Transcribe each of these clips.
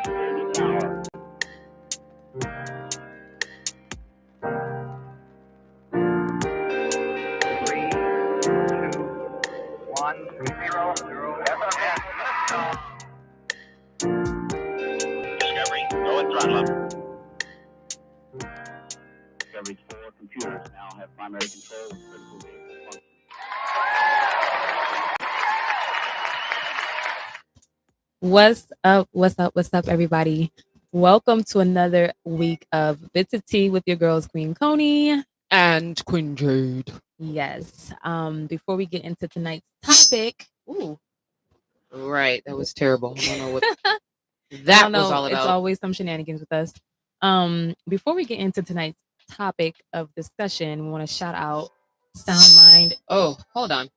Discovery, go and throttle up. Discovery's 4 computers now have primary control of critical vehicle function. What's up? What's up? What's up, everybody? Welcome to another week of Bits of Tea with your girls, Queen Koni and Queen Jeid. Yes. Before we get into tonight's topic, right, that was terrible. I don't know what that was all about. It's always some shenanigans with us. Before we get into tonight's topic of discussion, we want to shout out Sound Mind. Oh, hold on.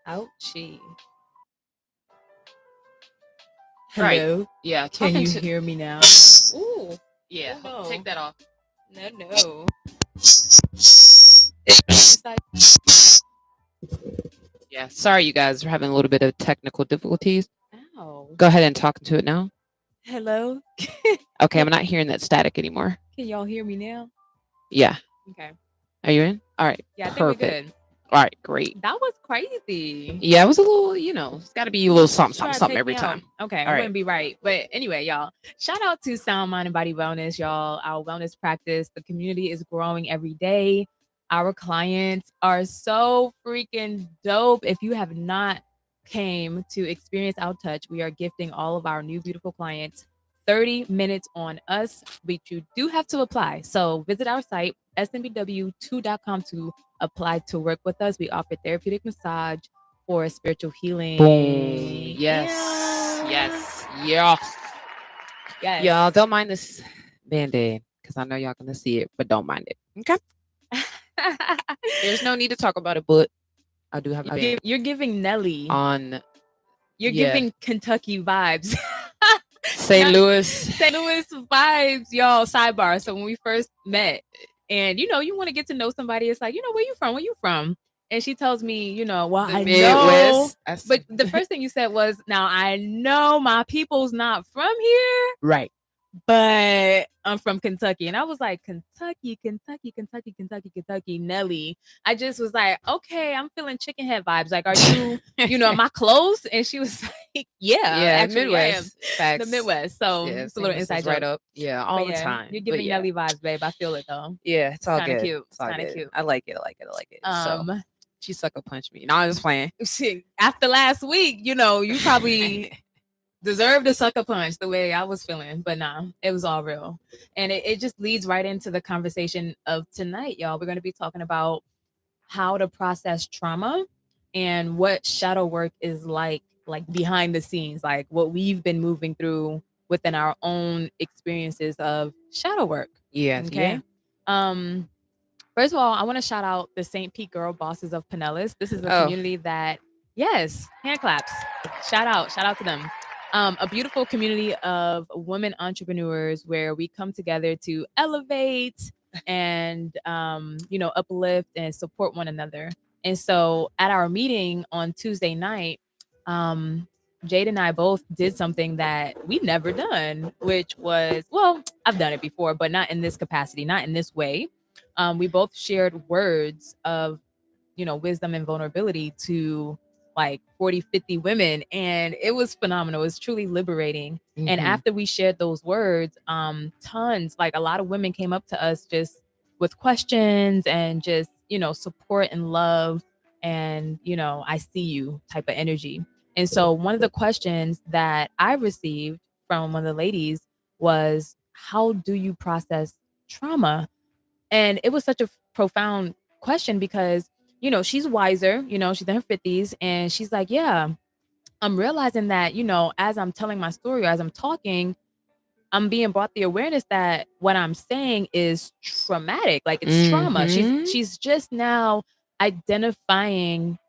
Ouchie. Right. Hello. Yeah. Can you hear me now? Ooh. Yeah. Oh, no. Take that off. No. Yeah. Sorry, you guys are having a little bit of technical difficulties. Ow. Go ahead and talk to it now. Hello. Okay, I'm not hearing that static anymore. Can y'all hear me now? Yeah. Okay. Are you in? All right. Yeah, I perfect. think we're good. All right, great. That was crazy. Yeah, it was a little, it's got to be a little something every time. Okay, I wouldn't be right. But anyway, y'all, shout out to Sound Mind and Body Wellness, y'all. Our wellness practice, the community is growing every day. Our clients are so freaking dope. If you have not came to experience our touch, we are gifting all of our new beautiful clients 30 minutes on us, but you do have to apply. So visit our site, snbw2.com, to apply to work with us. We offer therapeutic massage for spiritual healing. Boom. Yes. Y'all don't mind this Band-Aid because I know y'all gonna see it, but don't mind it. Okay. There's no need to talk about it, but I do have. You're giving Nelly on. You're giving Kentucky vibes. St. Louis vibes, y'all. Sidebar. So when we first met, and you want to get to know somebody, it's like, where you from? And she tells me, well, I know. But the first thing you said was, now I know my people's not from here. Right. But I'm from Kentucky. And I was like, Kentucky, Nelly. I just was like, okay, I'm feeling chicken head vibes. Like, are you, am I close? And she was like, yeah, actually, Midwest. The Midwest. So it's a little inside joke. Right up. Yeah, all the time. You're giving Nelly vibes, babe. I feel it though. Yeah, it's all good. Cute. It's kind of cute. I like it. So she sucker punched me. No, I was playing. After last week, you probably deserved a sucker punch the way I was feeling, but nah, it was all real. And it just leads right into the conversation of tonight, y'all. We're going to be talking about how to process trauma and what shadow work is like behind the scenes, like what we've been moving through within our own experiences of shadow work. Yeah. Okay. Yeah. First of all, I want to shout out the St. Pete Girl Bosses of Pinellas. This is a community that, yes, hand claps. Shout out to them. A beautiful community of women entrepreneurs where we come together to elevate and, uplift and support one another. And so at our meeting on Tuesday night, Jade and I both did something that we've never done, which was, well, I've done it before, but not in this capacity, not in this way. We both shared words of, wisdom and vulnerability to like 40, 50 women. And it was phenomenal. It was truly liberating. Mm-hmm. And after we shared those words, tons, like a lot of women came up to us just with questions and just, support and love and, I see you type of energy. And so one of the questions that I received from one of the ladies was, how do you process trauma? And it was such a profound question because, she's wiser, she's in her 50s. And she's like, yeah, I'm realizing that, as I'm telling my story, or as I'm talking, I'm being brought the awareness that what I'm saying is traumatic. Like it's trauma. She's just now identifying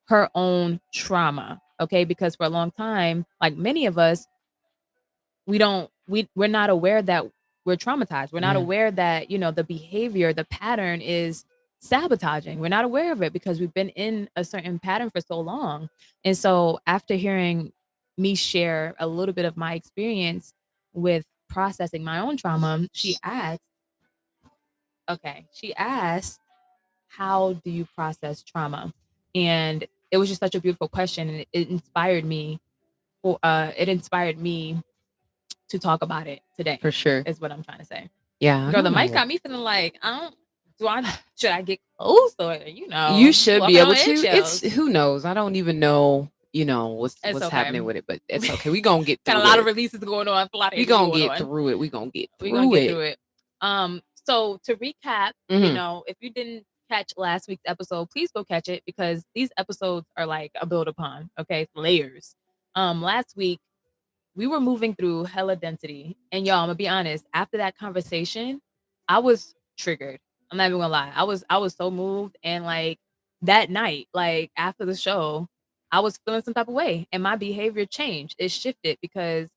her own trauma. Okay. Because for a long time, like many of us, we're not aware that we're traumatized. We're not aware that, the behavior, the pattern is sabotaging. We're not aware of it because we've been in a certain pattern for so long. And so after hearing me share a little bit of my experience with processing my own trauma, she asked, how do you process trauma? And it was just such a beautiful question, and it inspired me. It inspired me to talk about it today. For sure. Is what I'm trying to say. Yeah. Girl, the mic got me feeling like should I get close, or you should be able to. Eggshells. It's who knows. I don't even know. What's okay. Happening with it, but it's okay. We gonna get through Got a lot of releases going on. We gonna get through it. We gonna get through it. So to recap, if you didn't catch last week's episode, please go catch it, because these episodes are like a build upon. Okay, layers. Last week we were moving through hella density, and y'all, I'm gonna be honest. After that conversation, I was triggered. I'm not even gonna lie. I was so moved, and like that night, like after the show, I was feeling some type of way, and my behavior changed. It shifted because,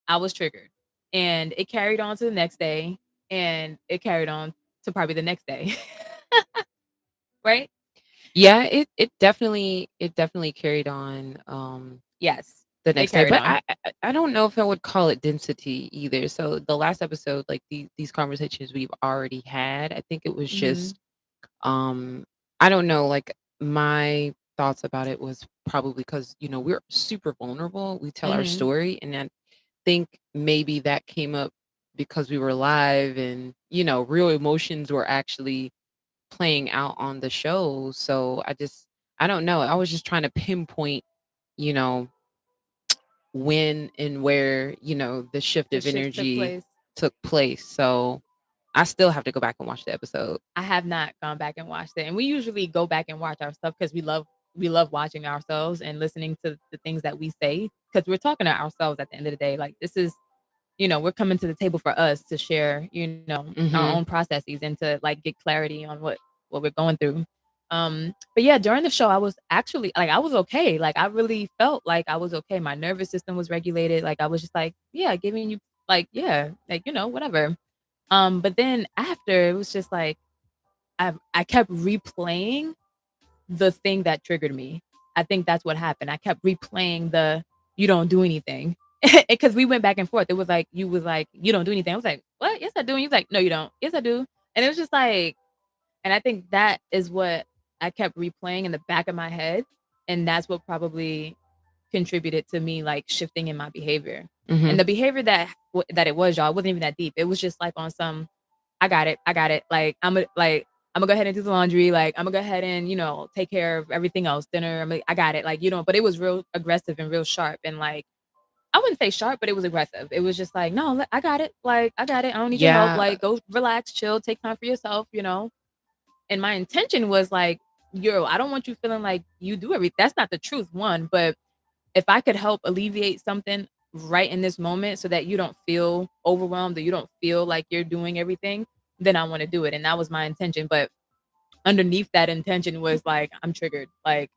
I was triggered, and it carried on to the next day, and it carried on to probably the next day. Right? Yeah, it definitely carried on. Yes. The next day, but I don't know if I would call it density either. So the last episode, like these conversations we've already had, I think it was just I don't know, like my thoughts about it was probably because we're super vulnerable, we tell our story, and I think maybe that came up because we were live, and real emotions were actually playing out on the show. So I don't know, I was just trying to pinpoint when and where the shift of energy took place. So I still have to go back and watch the episode. I have not gone back and watched it, and we usually go back and watch our stuff because we love watching ourselves and listening to the things that we say, because we're talking to ourselves at the end of the day. Like, this is, we're coming to the table for us to share our own processes, and to like get clarity on what we're going through. But yeah, during the show, I was actually like, I was okay. Like, I really felt like I was okay. My nervous system was regulated. Like, I was just like, yeah, giving you like, yeah, like, whatever. But then after, it was just like, I kept replaying the thing that triggered me. I think that's what happened. I kept replaying the, you don't do anything. Because we went back and forth. It was like, you was like, you don't do anything. I was like, what? Yes, I do. And you was like, no, you don't. Yes, I do. And it was just like, and I think that is what I kept replaying in the back of my head. And that's what probably contributed to me like shifting in my behavior. And the behavior that it was, y'all, it wasn't even that deep. It was just like on some, I got it. Like, I'm gonna go ahead and do the laundry. Like, I'm gonna go ahead and, take care of everything else. Dinner. I got it. Like, but it was real aggressive and real sharp. And like, I wouldn't say sharp, but it was aggressive. It was just like, no, I got it. Like, I got it. I don't need your help. Like, go relax, chill, take time for yourself, And my intention was like, I don't want you feeling like you do everything. That's not the truth, one. But if I could help alleviate something right in this moment so that you don't feel overwhelmed, or you don't feel like you're doing everything, then I want to do it. And that was my intention. But underneath that intention was like, I'm triggered, like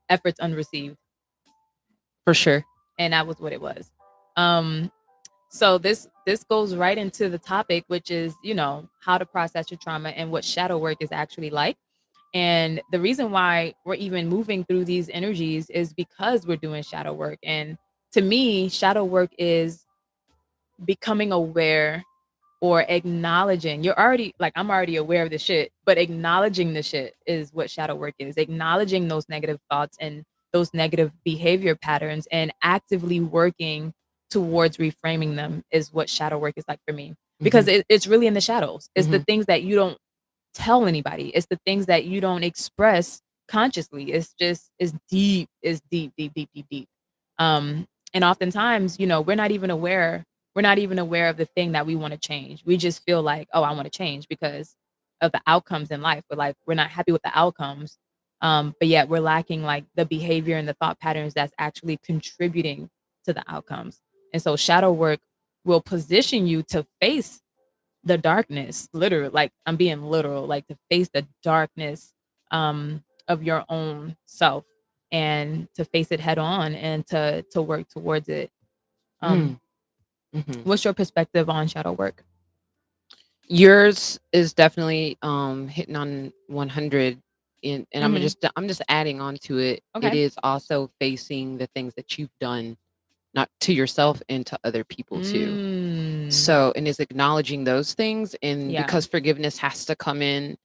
efforts unreceived. For sure. And that was what it was. So this goes right into the topic, which is, how to process your trauma and what shadow work is actually like. And the reason why we're even moving through these energies is because we're doing shadow work. And to me, shadow work is becoming aware, or acknowledging. You're already like, I'm already aware of the shit, but acknowledging the shit is what shadow work is. Acknowledging those negative thoughts and those negative behavior patterns, and actively working towards reframing them is what shadow work is like for me. Because it's really in the shadows. It's the things that you don't tell anybody. It's the things that you don't express consciously. It's deep. It's deep, deep, deep, deep, deep. And oftentimes, we're not even aware of the thing that we want to change. We just feel like, oh, I want to change because of the outcomes in life. But like, we're not happy with the outcomes. But yet we're lacking like the behavior and the thought patterns that's actually contributing to the outcomes. And so shadow work will position you to face the darkness, literally, like I'm being literal, like to face the darkness of your own self, and to face it head on, and to work towards it. What's your perspective on shadow work? Yours is definitely hitting on 100. And I'm just adding on to it. It Okay. is also facing the things that you've done, not to yourself and to other people too. So, and is acknowledging those things, and Yeah. because forgiveness has to come in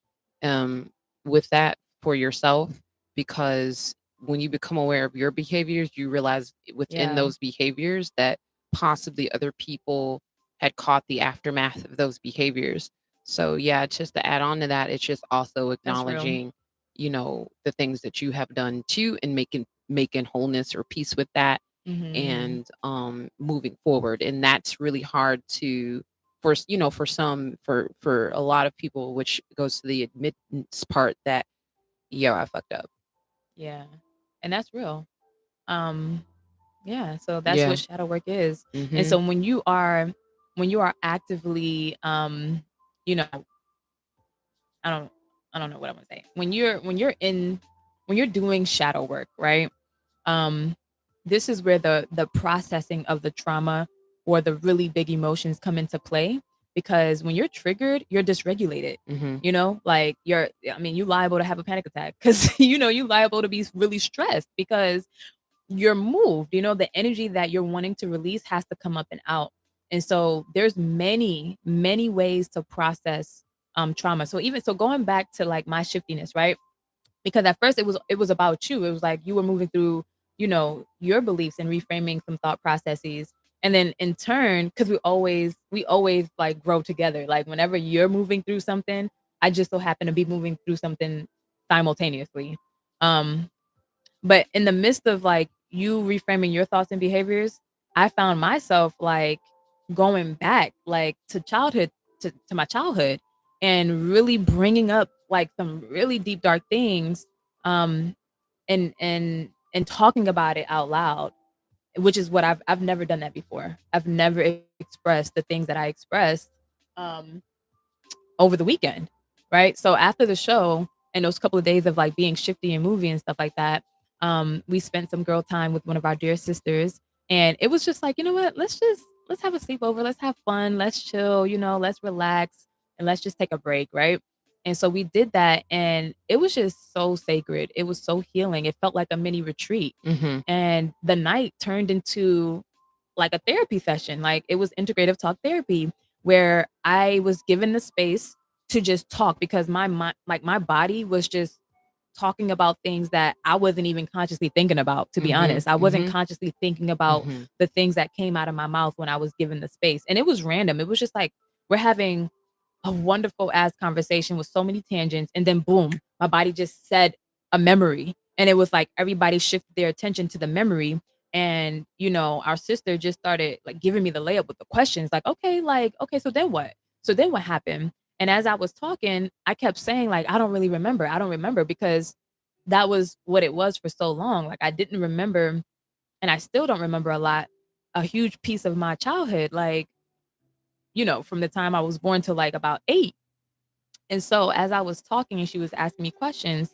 with that for yourself, because when you become aware of your behaviors, you realize within Yeah. those behaviors that possibly other people had caught the aftermath of those behaviors. So yeah, it's just to add on to that, it's just also That's real. acknowledging, the things that you have done too, and making wholeness or peace with that, and moving forward. And that's really hard to, for a lot of people, which goes to the admittance part that, yo, I fucked up. Yeah. And that's real. Um yeah, so that's Yeah. what shadow work is. And Mhm. so when you are actively you know, I don't I don't know what I'm going to say. When you're doing shadow work, right? Um this is where the processing of the trauma or the really big emotions come into play, because when you're triggered, you're dysregulated. Mhm. Like you liable to have a panic attack, cuz you liable to be really stressed because you're moved. The energy that you're wanting to release has to come up and out. And so there's many ways to process trauma. So going back to like my shiftiness, right? Because at first it was about you. It was like you were moving through, your beliefs and reframing some thought processes. And then in turn, because we always like grow together. Like whenever you're moving through something, I just so happen to be moving through something simultaneously. Um, but in the midst of like you reframing your thoughts and behaviors, I found myself like going back like to childhood, to my childhood, and really bringing up like some really deep dark things, um and talking about it out loud, which is what I've never done that before. I've never expressed the things that I expressed um over the weekend, right? So after the show and those couple of days of like being shifty and movie and stuff like that, we spent some girl time with one of our dear sisters, and it was just like, you know what? Let's have a sleepover, let's have fun, let's chill, let's relax, and let's just take a break, right? And so we did that, and it was just so sacred. It was so healing. It felt like a mini retreat, Mhm. and the night turned into like a therapy session. Like it was integrative talk therapy where I was given the space to just talk, because my body was just talking about things that I wasn't even consciously thinking about, to be Mhm. honest. I wasn't Mhm. consciously thinking about Mhm. the things that came out of my mouth when I was given the space. And it was random. It was just like we're having a wonderful ass conversation with so many tangents, and then boom, my body just said a memory, and it was like everybody shifted their attention to the memory. And our sister just started like giving me the layup with the questions, like okay, so then what happened? And as I was talking, I kept saying like I don't remember, because that was what it was for so long. Like I didn't remember, and I still don't remember a huge piece of my childhood, like from the time I was born to like about 8. And so as I was talking and she was asking me questions,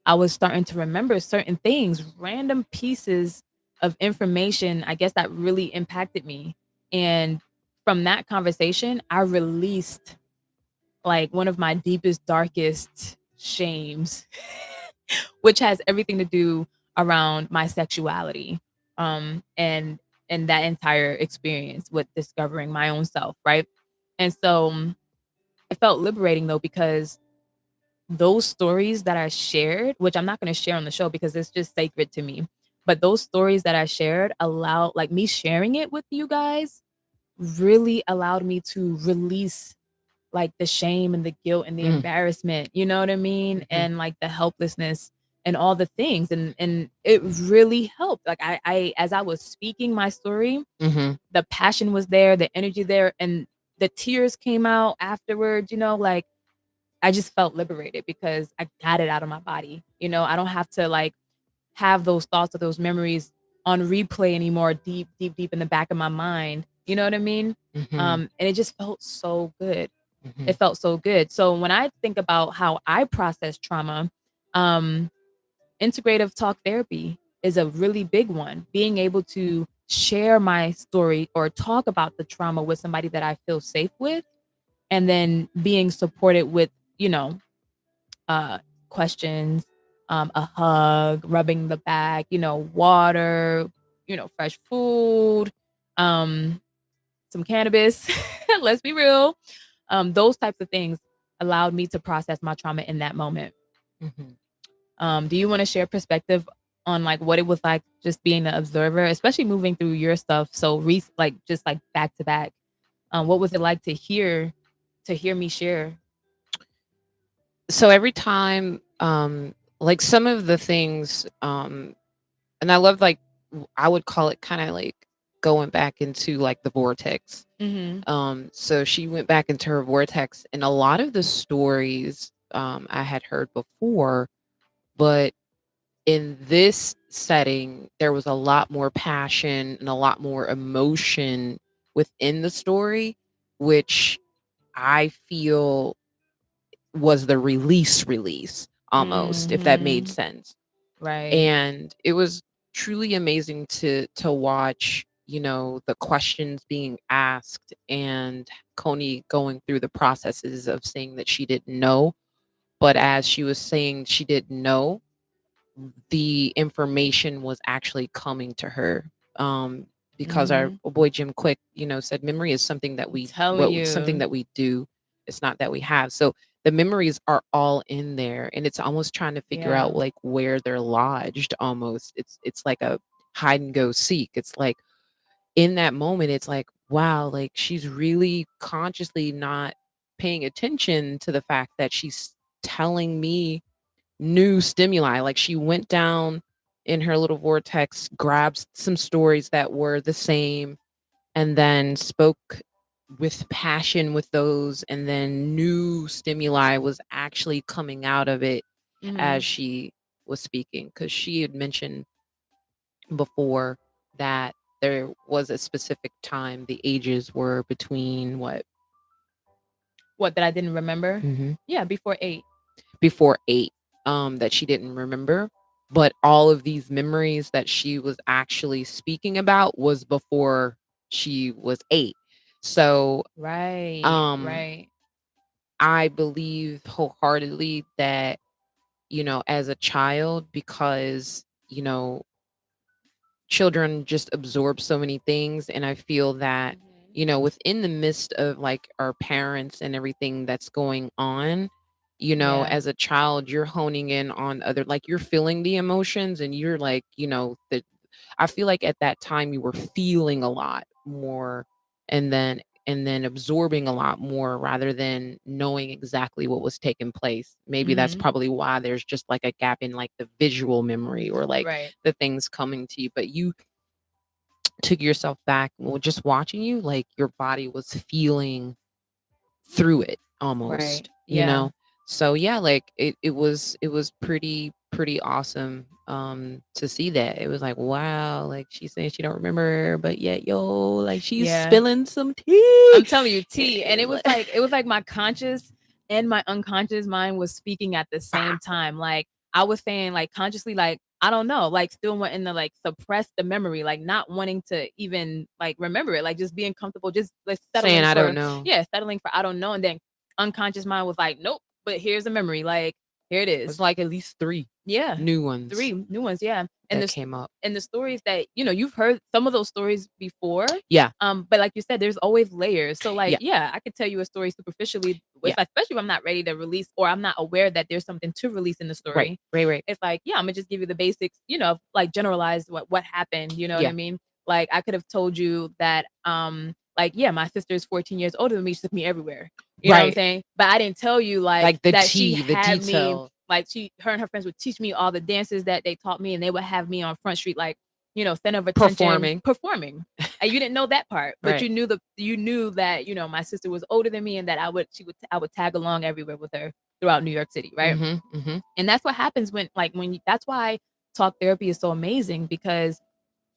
I was starting to remember certain things, random pieces of information, I guess, that really impacted me. And from that conversation, I released like one of my deepest, darkest shames, which has everything to do around my sexuality. And that entire experience with discovering my own self, right? And so it felt liberating though, because those stories that I shared, which I'm not going to share on the show because it's just sacred to me, but those stories that I shared allowed, like me sharing it with you guys, really allowed me to release like the shame and the guilt and the Mm. embarrassment, you know what I mean? Mhm. And like the helplessness and all the things. And it really helped. Like as I was speaking my story, Mhm. the passion was there, the energy there, and the tears came out afterwards, like I just felt liberated because I got it out of my body. I don't have to like have those thoughts or those memories on replay anymore, deep, deep, deep in the back of my mind. You know what I mean? Mhm. And it just felt so good. It Mhm. felt so good. So when I think about how I process trauma, um, integrative talk therapy is a really big one. Being able to share my story or talk about the trauma with somebody that I feel safe with, and then being supported with, you know, uh, questions, a hug, rubbing the back, water, fresh food, some cannabis. Let's be real. Those types of things allowed me to process my trauma in that moment. Do you want to share perspective on like what it was like just being an observer, especially moving through your stuff so just like back to back? What was it like to hear me share? So every time, like some of the things, and I love like I would call it kind of like going back into like the vortex. So she went back into her vortex, and a lot of the stories I had heard before, but in this setting, there was a lot more passion and a lot more emotion within the story, which I feel was the release almost, if that made sense. Right. And it was truly amazing to watch, the questions being asked and Koni going through the processes of saying that she didn't know. But as she was saying she didn't know, the information was actually coming to her. Because our boy Jim Quick, said memory is something that something that we do. It's not that we have. So the memories are all in there, and it's almost trying to figure out like where they're lodged. Almost, it's like a hide and go seek. It's like in that moment, it's like, wow, like she's really consciously not paying attention to the fact that she's telling me new stimuli. Like she went down in her little vortex, grabbed some stories that were the same, and then spoke with passion with those, and then new stimuli was actually coming out of it as she was speaking, because she had mentioned before that there was a specific time the ages were between what that I didn't remember. Yeah, before 8 that she didn't remember, but all of these memories that she was actually speaking about was before she was 8. So right. I believe wholeheartedly that, as a child, because, children just absorb so many things, and I feel that, within the midst of like our parents and everything that's going on, as a child, you're honing in on other, like you're feeling the emotions, and you're like, I feel like at that time you were feeling a lot more, and then absorbing a lot more rather than knowing exactly what was taking place. Maybe that's probably why there's just like a gap in like the visual memory or like the things coming to you, but you took yourself back. Well, just watching you, like your body was feeling through it almost, so yeah, like it was pretty awesome to see that. It was like, wow, like she's saying she don't remember, but yet like she's spilling some tea. I'm telling you, tea. And it was like my conscious and my unconscious mind was speaking at the same time. Like I was saying, like consciously, like I don't know, like still wanting to like suppress the memory, like not wanting to even like remember it, like just being comfortable, just like settling saying for I don't know. settling for I don't know. And then unconscious mind was like, nope, but here's a memory, like here it is. It's like at least 3 new ones. 3 new ones, and that came up. And the stories that you've heard some of those stories before, yeah. But like you said, there's always layers. So like, I could tell you a story superficially, especially if I'm not ready to release or I'm not aware that there's something to release in the story. Right. It's like, I'm gonna just give you the basics, like generalized what happened. You know what I mean? Like I could have told you that, my sister is 14 years older than me. She took me everywhere. You know what I'm saying? But I didn't tell you like the that tea, she the had detail. me. Like her and her friends would teach me all the dances that they taught me, and they would have me on Front Street, like, center of attention, performing. And you didn't know that part, but you knew that, my sister was older than me, and that I would tag along everywhere with her throughout New York City. Right. And that's what happens that's why talk therapy is so amazing, because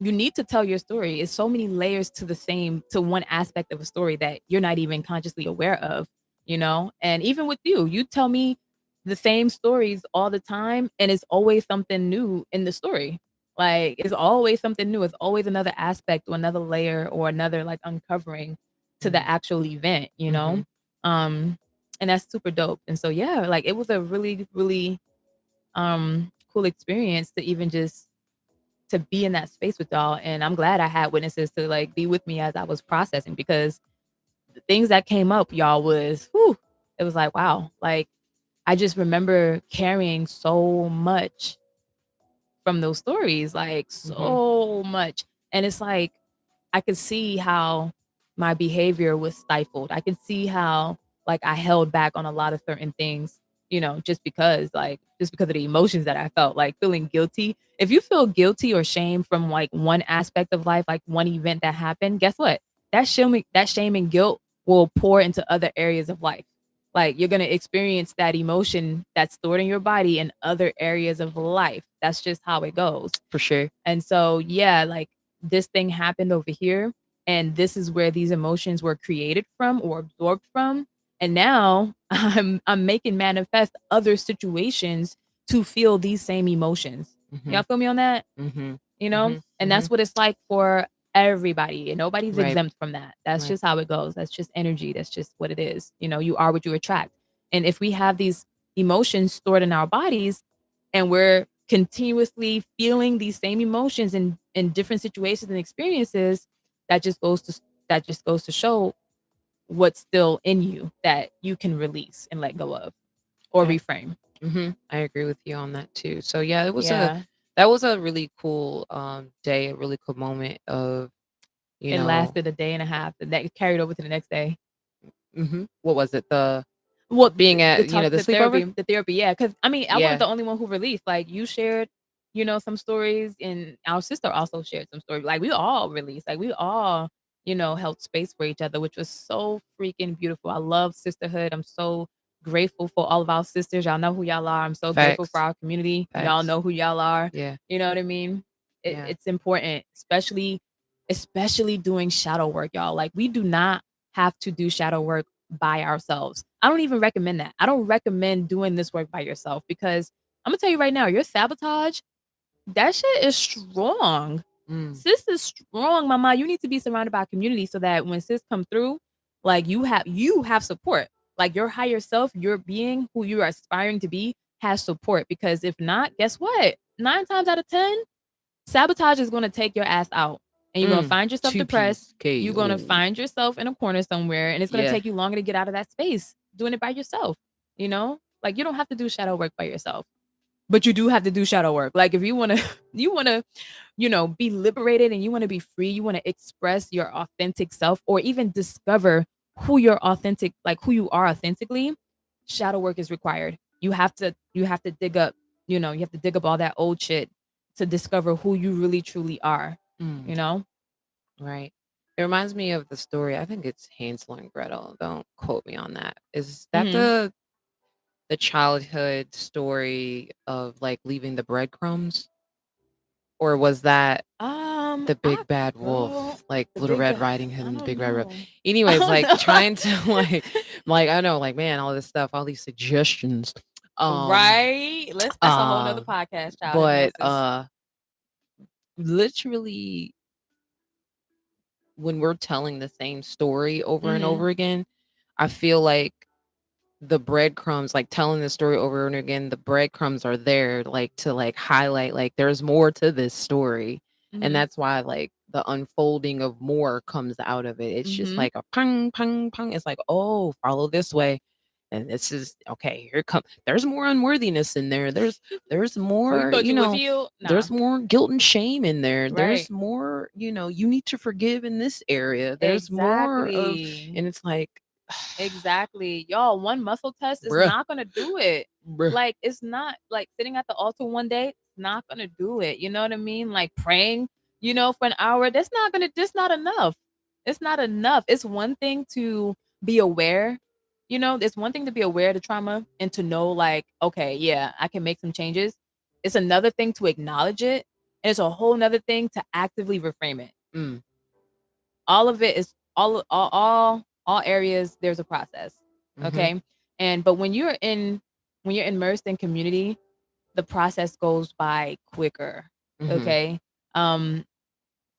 you need to tell your story. It's so many layers to one aspect of a story that you're not even consciously aware of, and even with you tell me the same stories all the time, and it's always something new in the story. Like it's always something new. It's always another aspect or another layer or another like uncovering to the actual event, and that's super dope. And so like it was a really, really cool experience to even just to be in that space with y'all. And I'm glad I had witnesses to like be with me as I was processing, because the things that came up, y'all, was whew, it was like, wow. Like I just remember carrying so much from those stories, like so much. And it's like I could see how my behavior was stifled. I could see how like I held back on a lot of certain things, just because of the emotions that I felt, like feeling guilty. If you feel guilty or shame from like one aspect of life, like one event that happened, guess what? That shame and guilt will pour into other areas of life. Like you're going to experience that emotion that's stored in your body in other areas of life. That's just how it goes. For sure. And so, yeah, like this thing happened over here, and this is where these emotions were created from or absorbed from. And now I'm making manifest other situations to feel these same emotions. Y'all feel me on that? And that's what it's like for everybody, and nobody's Right. exempt from that. That's Right. just how it goes. That's just energy. That's just what it is. You are what you attract. And if we have these emotions stored in our bodies, and we're continuously feeling these same emotions in different situations and experiences, that just goes to show what's still in you that you can release and let go of or reframe. I agree with you on that too. So yeah, Yeah. that was a really cool day, a really cool moment of, It lasted a day and a half, and that carried over to the next day. What was it? Well, Being at, the sleepover? the therapy, yeah. Because I mean, I wasn't Yeah. the only one who released. Like you shared, some stories, and our sister also shared some stories. Like we all released. Like we all, held space for each other, which was so freaking beautiful. I love sisterhood. I'm so grateful for all of our sisters. Y'all know who y'all are. I'm so grateful for Facts. our community. Y'all Facts. know who y'all are. Yeah. You know what I mean? Yeah. It's important, especially doing shadow work, y'all. Like we do not have to do shadow work by ourselves. I don't even recommend that. I don't recommend doing this work by yourself, because I'm gonna tell you right now, your sabotage, that shit is strong. Sis is strong, mama. You need to be surrounded by a community so that when sis come through, like you have support. Like your higher self, your being who you are aspiring to be, has support. Because if not, guess what? 9 times out of 10, sabotage is going to take your ass out, and you're going to find yourself depressed. Two-piece You're going to KO. find yourself in a corner somewhere, and it's going to Yeah. take you longer to get out of that space doing it by yourself. Like you don't have to do shadow work by yourself, but you do have to do shadow work. Like if you want to, you want to, be liberated, and you want to be free, you want to express your authentic self, or even discover who you are authentically. Shadow work is required. You have to dig up, you have to dig up all that old shit to discover who you really truly are. You know? Right. It reminds me of the story. I think it's Hansel and Gretel. Don't quote me on that. Is that the childhood story of like leaving the breadcrumbs? Or was that the big bad wolf, like The Little big Red bad. Riding Hood I and the don't Big Red Robe? know. I Anyways, don't like know. trying to like I know, like man, all this stuff, all these suggestions. Right? That's a whole nother Um, podcast, child but hypnosis. literally when we're telling the same story over and Mm-hmm. over again, I feel like the breadcrumbs, like telling the story over and again, the breadcrumbs are there like to like highlight like there's more to this story. And Mm-hmm. that's why like the unfolding of more comes out of it. It's just Mm-hmm. like a pang, pang, pang. It's like, oh, follow this way. And this is okay, here come there's more unworthiness in there. There's Oh, you more, thought you would feel? Nah. there's more guilt and shame in there. Right. There's more, you need to forgive in this area. There's more of, Exactly. and it's like Exactly. Y'all, one muscle test is bruh, not gonna do it. bruh. Like, it's not like sitting at the altar one day, not gonna do it. You know what I mean? Like praying, for an hour, that's not enough. It's not enough. It's one thing to be aware, it's one thing to be aware of the trauma and to know, like, okay, yeah, I can make some changes. It's another thing to acknowledge it. And it's a whole nother thing to actively reframe it. Mm. All of it is all areas, there's a process. Okay. But when you're immersed in community, the process goes by quicker. Okay. um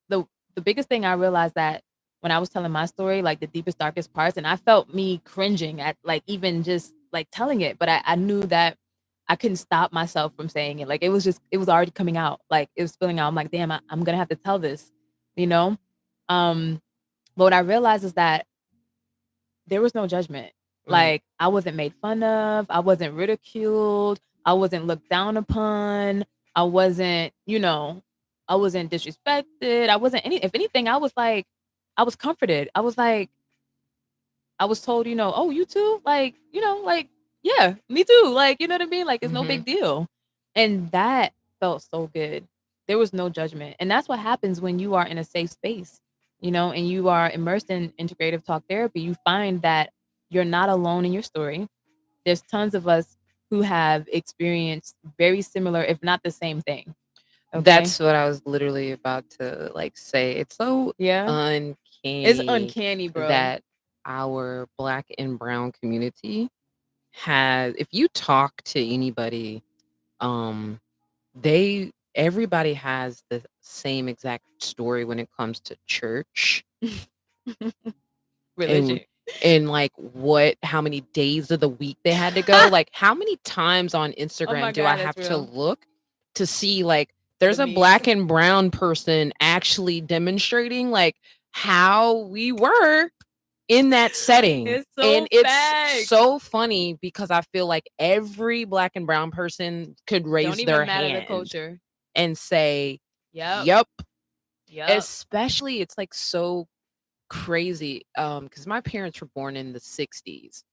the the biggest thing I realized, that when I was telling my story, like the deepest darkest parts, and I felt me cringing at like even just like telling it, but I knew that I couldn't stop myself from saying it. Like it was already coming out. Like it was spilling out. I'm like, damn, I'm gonna have to tell this, you know? But what I realized is that there was no judgment. Like I wasn't made fun of, I wasn't ridiculed, I wasn't looked down upon, I wasn't, I wasn't disrespected. I wasn't if anything, I was like, I was comforted. I was like, I was told, oh, you too? Like, like, yeah, me too. Like, you know what I mean? Like, it's no big deal. And that felt so good. There was no judgment. And that's what happens when you are in a safe space, and you are immersed in integrative talk therapy. You find that you're not alone in your story. There's tons of us who have experienced very similar, if not the same thing. Okay? That's what I was literally about to say. It's so uncanny. It's uncanny, bro. That our Black and brown community has, if you talk to anybody, everybody has the same exact story when it comes to church. Religion. And how many days of the week they had to go. Like, how many times on Instagram do I have to look to see there's a Black and brown person actually demonstrating how we were in that setting. It's so funny because I feel like every Black and brown person could raise their hand and say, yep. Especially it's so crazy because my parents were born in the 60s.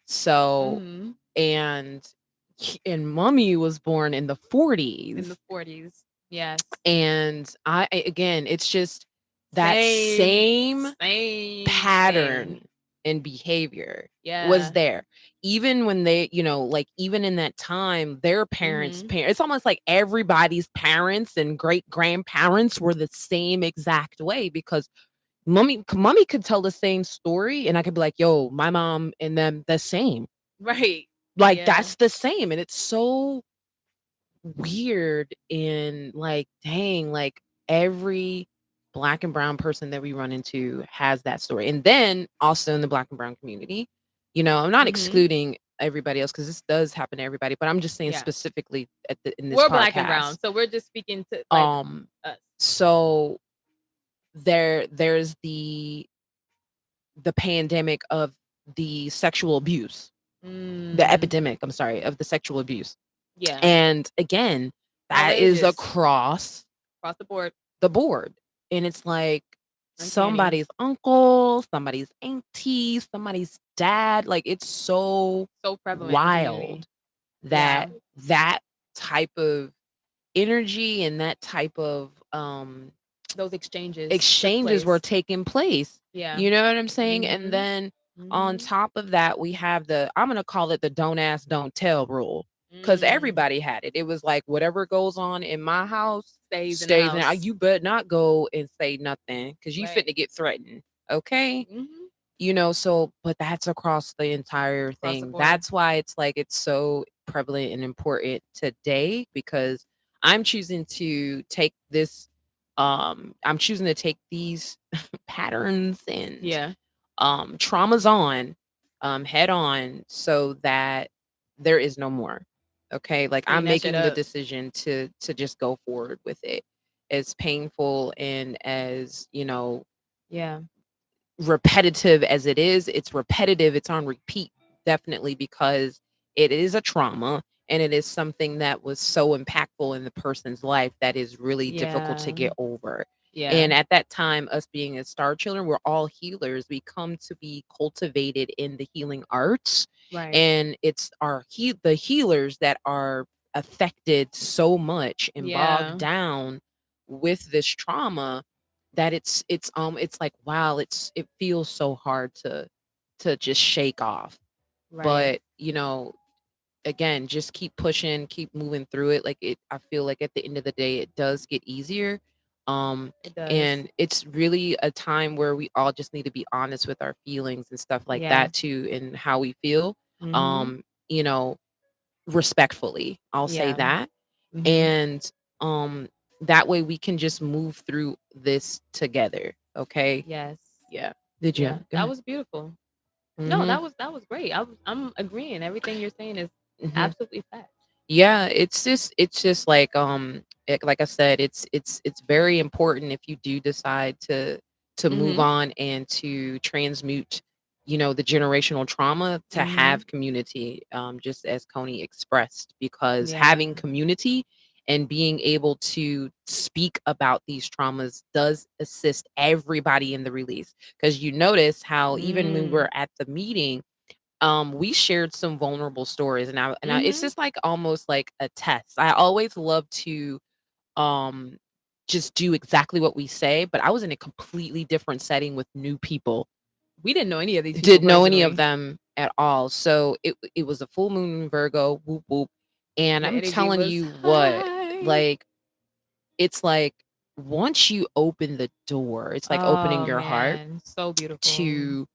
So and mommy was born in the 40s. In the 40s. Yes. And again, it's just that same pattern and behavior was there. Even when they, even in that time, their parents, it's almost like everybody's parents and great grandparents were the same exact way, because mommy could tell the same story and I could be like, yo, my mom and them the same. Right. That's the same. And it's so weird and dang, every Black and brown person that we run into has that story. And then also in the Black and brown community, I'm not excluding everybody else because this does happen to everybody, but I'm just saying specifically in this we're podcast. Black and brown, so we're just speaking to us. So there's the pandemic of the sexual abuse, the epidemic, of the sexual abuse. Yeah. And again, that is across the board. And it's like somebody's uncle, somebody's auntie, somebody's dad. It's so prevalent, wild that type of energy and that type of those exchanges were taking place. Yeah. You know what I'm saying? And then on top of that, we have I'm going to call it the don't ask, don't tell rule. Because everybody had it. It was like, whatever goes on in my house stays in the house. You better not go and say nothing because you finna get threatened. Okay? So, but that's across the entire thing. That's why it's it's so prevalent and important today, because I'm choosing to take this, I'm choosing to take these patterns and traumas on head on, so that there is no more. Okay, I'm making the decision to just go forward with it, as painful and as repetitive as it is. It's repetitive, it's on repeat, definitely, because it is a trauma and it is something that was so impactful in the person's life that is really difficult to get over. And at that time, us being as star children, we're all healers. We come to be cultivated in the healing arts. Right. And it's the healers that are affected so much and bogged down with this trauma that it's like, wow, it feels so hard to just shake off. Right. But again, just keep pushing, keep moving through it. I feel like at the end of the day, it does get easier. It does. And it's really a time where we all just need to be honest with our feelings and stuff like that too, and how we feel. Respectfully, I'll say that. And that way we can just move through this together. Okay. Yes. Yeah. Did you? Yeah. That was beautiful. No, that was great. I'm agreeing. Everything you're saying is absolutely fact. Yeah, it's just like I said, it's very important if you do decide to move Mm-hmm. on and to transmute, the generational trauma, to Mm-hmm. have community, just as Coney expressed, because Yeah. having community and being able to speak about these traumas does assist everybody in the release. Because you notice how even when we're at the meeting, we shared some vulnerable stories, and it's Mm-hmm. just like almost like a test. I always love to um just do exactly what we say, but I was in a completely different setting with new people. We didn't know any of these people Didn't know any of personally. them at all. So it was a full moon in Virgo, whoop whoop. And The I'm energy telling was you what, high. like, it's like once you open the door, it's like opening Oh your heart man, so beautiful. to,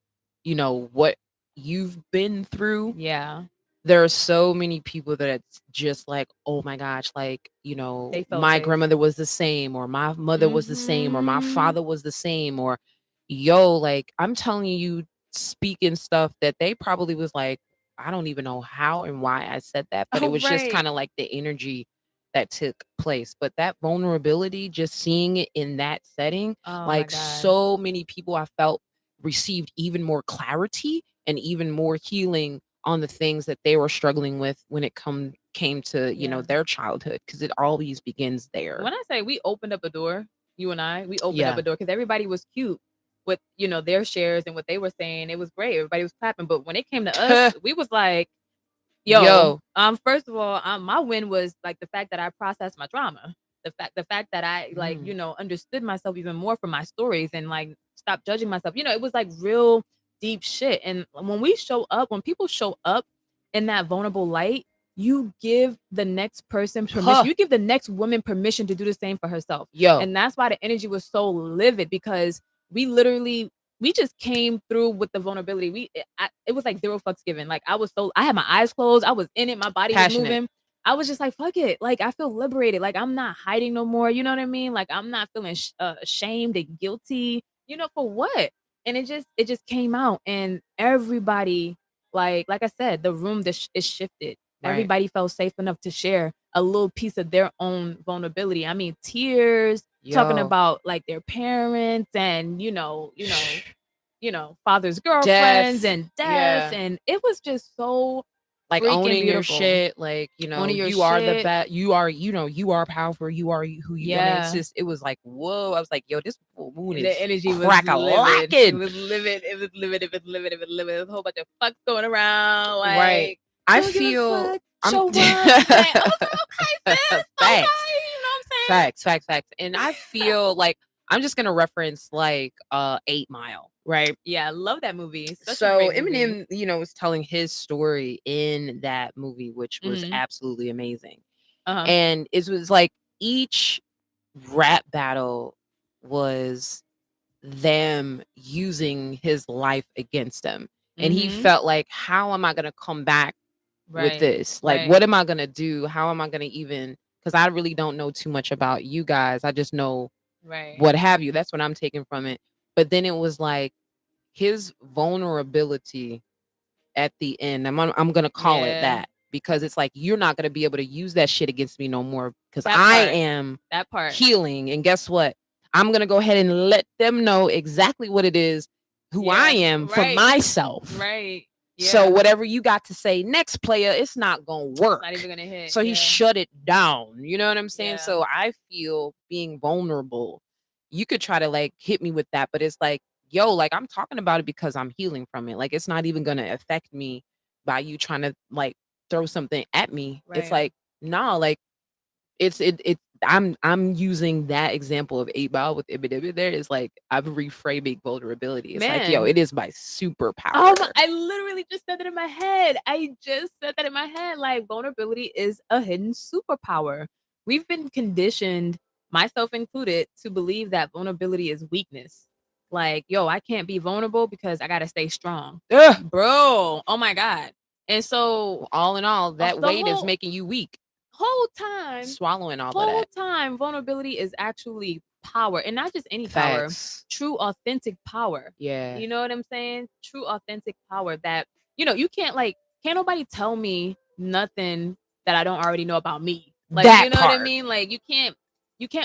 what you've been through. Yeah, There are so many people that it's just like, oh my gosh, like, they felt my safe. grandmother was the same, or my mother was the same, or my Mm-hmm. father was the same, or yo, like, I'm telling you, speaking stuff that they probably was like, I don't even know how and why I said that, but it Oh was just right. kind of like the energy that took place. But that vulnerability, just seeing it in that setting, Oh my like, God. so many people I felt received even more clarity and even more healing on the things that they were struggling with when it came to, Yeah. their childhood, because it always begins there. When I say we opened up a door, you and I, we opened up Yeah. a door because everybody was cute with their shares and what they were saying. It was great. Everybody was clapping. But when it came to us, we was like, yo, Yo. first of all, my win was like the fact that I processed my trauma. The fact that I like, Mm. understood myself even more from my stories and like stopped judging myself. It was like real deep shit. And when people show up in that vulnerable light, you give the next person permission. Huh. You give the next woman permission to do the same for herself. Yo. And that's why the energy was so livid because we just came through with the vulnerability. It was like zero fucks given. Like I had my eyes closed. I was in it. My body was Passionate. moving. I was just like, fuck it. Like I feel liberated. Like I'm not hiding no more. You know what I mean? Like I'm not feeling ashamed and guilty. For what? And it just came out, and everybody, like I said, the room is shifted. Right. Everybody felt safe enough to share a little piece of their own vulnerability. I mean, tears, talking Yo. about like their parents and father's girlfriends Death. and death, Yeah. and it was just so Like freaking owning your beautiful. shit, like, Owning your you are the shit. best, you are powerful, you are who you, and Yeah. it was like, whoa. I was like, yo, this full moon The is energy was crack a livid. It lacking. was livid. It was livid. It was livid. It was livid. There's a whole bunch of fucks going around. Right. Like, I don't give a feel fuck. I'm Show up. Like, I was like, okay, sis. facts. Okay. You know what I'm saying? Facts. And I feel like I'm just gonna reference like 8 Mile, right? Yeah, I love that movie. Such a So great movie. Eminem, was telling his story in that movie, which was Mm-hmm. absolutely amazing. Uh-huh. And it was like each rap battle was them using his life against them. And he Mm-hmm. felt like, how am I gonna come back with Right. this? Like, Right. what am I gonna do? How am I gonna even, because I really don't know too much about you guys. I just know Right. what have you. That's what I'm taking from it. But then it was like his vulnerability at the end. I'm gonna call it Yeah. that, because it's like, you're not gonna be able to use that shit against me no more, because That I part. am That part. healing. And guess what? I'm gonna go ahead and let them know exactly what it is, who I Yeah. am for Right. myself. Right. So Yeah. whatever you got to say next, player, it's not gonna work. Not even gonna hit. So he Yeah. shut it down. You know what I'm saying? Yeah. So I feel being vulnerable, you could try to like hit me with that, but it's like, yo, like, I'm talking about it because I'm healing from it. Like, it's not even gonna affect me by you trying to like throw something at me. It's Right. like, nah, like, it I'm using that example of 8 Mile with Eminem there. Is like, I'm reframing vulnerability. It's like, yo, Man. it is my superpower. I literally just said that in my head. I just said that in my head. Like, vulnerability is a hidden superpower. We've been conditioned, myself included, to believe that vulnerability is weakness. Like, yo, I can't be vulnerable because I gotta stay strong. Ugh. Bro, oh my God. And so All in all, that the weight is making you weak. whole time, Swallowing all of that. vulnerability is actually power, and not just any power. Facts. True authentic power. Yeah. You know what I'm saying? True authentic power that you can't nobody tell me nothing that I don't already know about me. Like, That you know what I part. mean? Like, you can't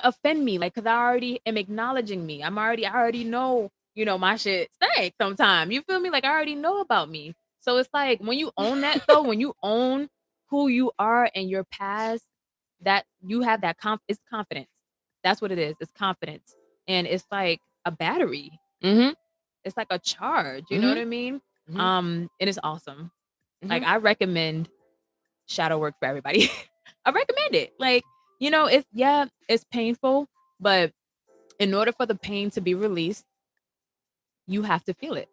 offend me, like, because I already am acknowledging me. I already know, you know, my shit stank sometime. You feel me? Like, I already know about me. So it's like when you own that though, when you own who you are and your past, that you have that it's confidence. That's what it is. It's confidence. And it's like a battery. Mm-hmm. It's like a charge. You know what I mean? Mm-hmm. It is awesome. Like, Mm-hmm. I recommend shadow work for everybody. I recommend it. Like, you know, it's painful, but in order for the pain to be released, you have to feel it.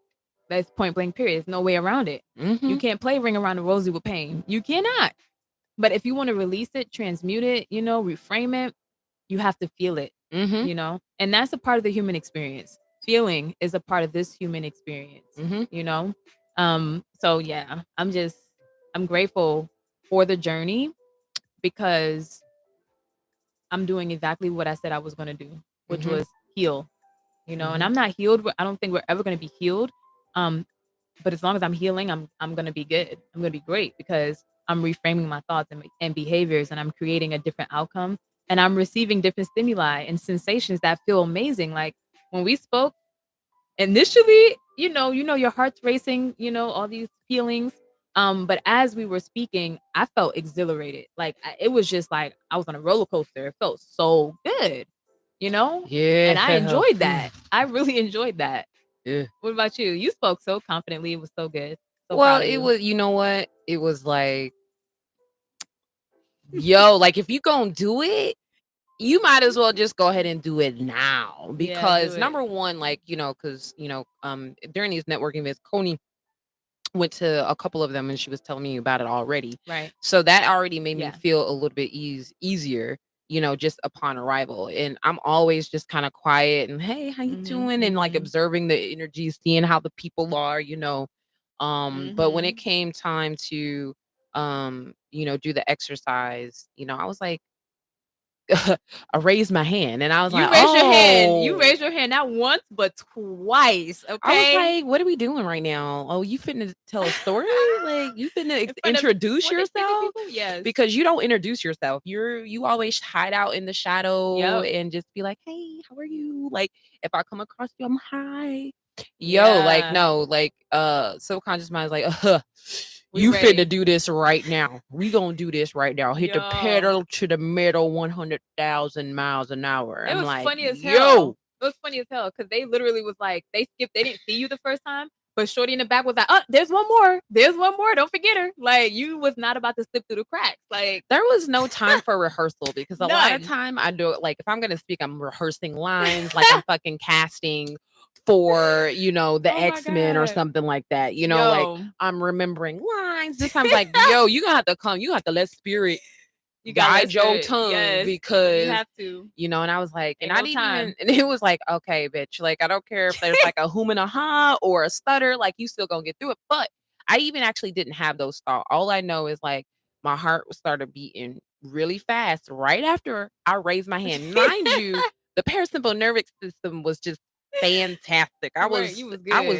That's point blank period. There's no way around it. Mm-hmm. You can't play ring around the rosy with pain. You cannot. But if you want to release it, transmute it, you know, reframe it, you have to feel it, Mm-hmm. you know? And that's a part of the human experience. Feeling is a part of this human experience, Mm-hmm. you know? So yeah, I'm grateful for the journey because I'm doing exactly what I said I was going to do, which Mm-hmm. was heal, you know? And Mm-hmm. I'm not healed. I don't think we're ever going to be healed. But as long as I'm healing, I'm going to be good. I'm going to be great because I'm reframing my thoughts and behaviors, and I'm creating a different outcome, and I'm receiving different stimuli and sensations that feel amazing. Like when we spoke initially, your heart's racing, all these feelings. But as we were speaking, I felt exhilarated. Like it was just like I was on a roller coaster. It felt so good, Yeah. and I enjoyed that. I really enjoyed that. Yeah. What about you? You spoke so confidently. It was so good. So Well, proud of it you. was, you know what? It was like, yo, like if you gonna do it, you might as well just go ahead and do it now. Yeah, do Because it. number one, like, because, during these networking events, Koni went to a couple of them and she was telling me about it already. Right. So that already made me Yeah. feel a little bit easier, just upon arrival. And I'm always just kind of quiet and, hey, how you doing? And like observing the energy, seeing how the people are, But when it came time to do the exercise, I was like, I raised my hand and I was like, raised your hand. You oh, raised your hand not once but twice. Okay. I was like, what are we doing right now? Oh, you finna tell a story? Like you finna introduce yourself? Yes. Because you don't introduce yourself. You always hide out in the shadow and just be like, hey, how are you? Like if I come across you, I'm hi. Yo, like no, like subconscious mind is like, you finna do this right now. We gonna do this right now. Hit the pedal to the metal 100,000 miles an hour. It I'm was like, funny as yo. hell. It was funny as hell because they literally was like, they skipped. They didn't see you the first time, but Shorty in the back was like, oh, there's one more. There's one more. Don't forget her. Like you was not about to slip through the cracks. Like there was no time for rehearsal because a lot of time I do it like if I'm gonna speak, I'm rehearsing lines, like I'm fucking casting for the X-Men or something like that. Like I'm remembering lines. This time like, yo, you gonna have to come, you have to let spirit guide your tongue because you have to. and I was like, Ain't and I no didn't time. even, and it was like, okay, bitch, like I don't care if there's like a hum and a ha or a stutter, like you still gonna get through it. But I even actually didn't have those thoughts. All I know is like my heart started beating really fast right after I raised my hand. Mind you, the parasympathetic nervous system was just fantastic. I was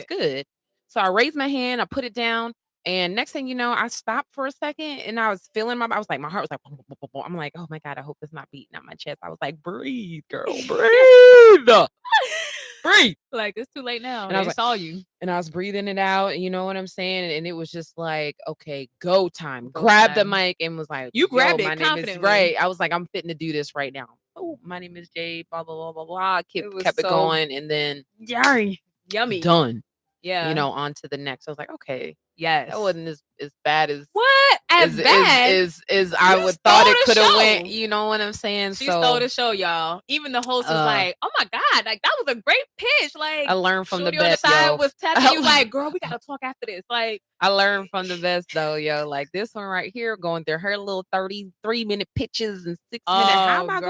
good. So I raised my hand, I put it down, and next thing you know, I stopped for a second and I was feeling I was like, my heart was like, boom, boom, boom, boom. I'm like, oh my God, I hope it's not beating out my chest. I was like, breathe, girl, breathe. Breathe. Like it's too late now. And I was like, saw you. And I was breathing it out. You know what I'm saying? And it was just like, okay, go time. Grab the mic and was like, you grabbed it. My name is right. I was like, I'm fitting to do this right now. Oh, my name is Jay. Blah blah blah blah blah. Kept it going, and then yummy. Done. Yeah. On to the next. I was like, okay, yes, that wasn't as bad as what as bad as I would thought it could have went. You know what I'm saying? She stole the show, y'all. Even the host was like, "Oh my God, like that was a great pitch." Like I learned from the best. On the side was tapping you like, "Girl, we gotta talk after this." Like I learned from the best though, yo. Like this one right here, going through her little 33-minute pitches and 6 minutes. How am I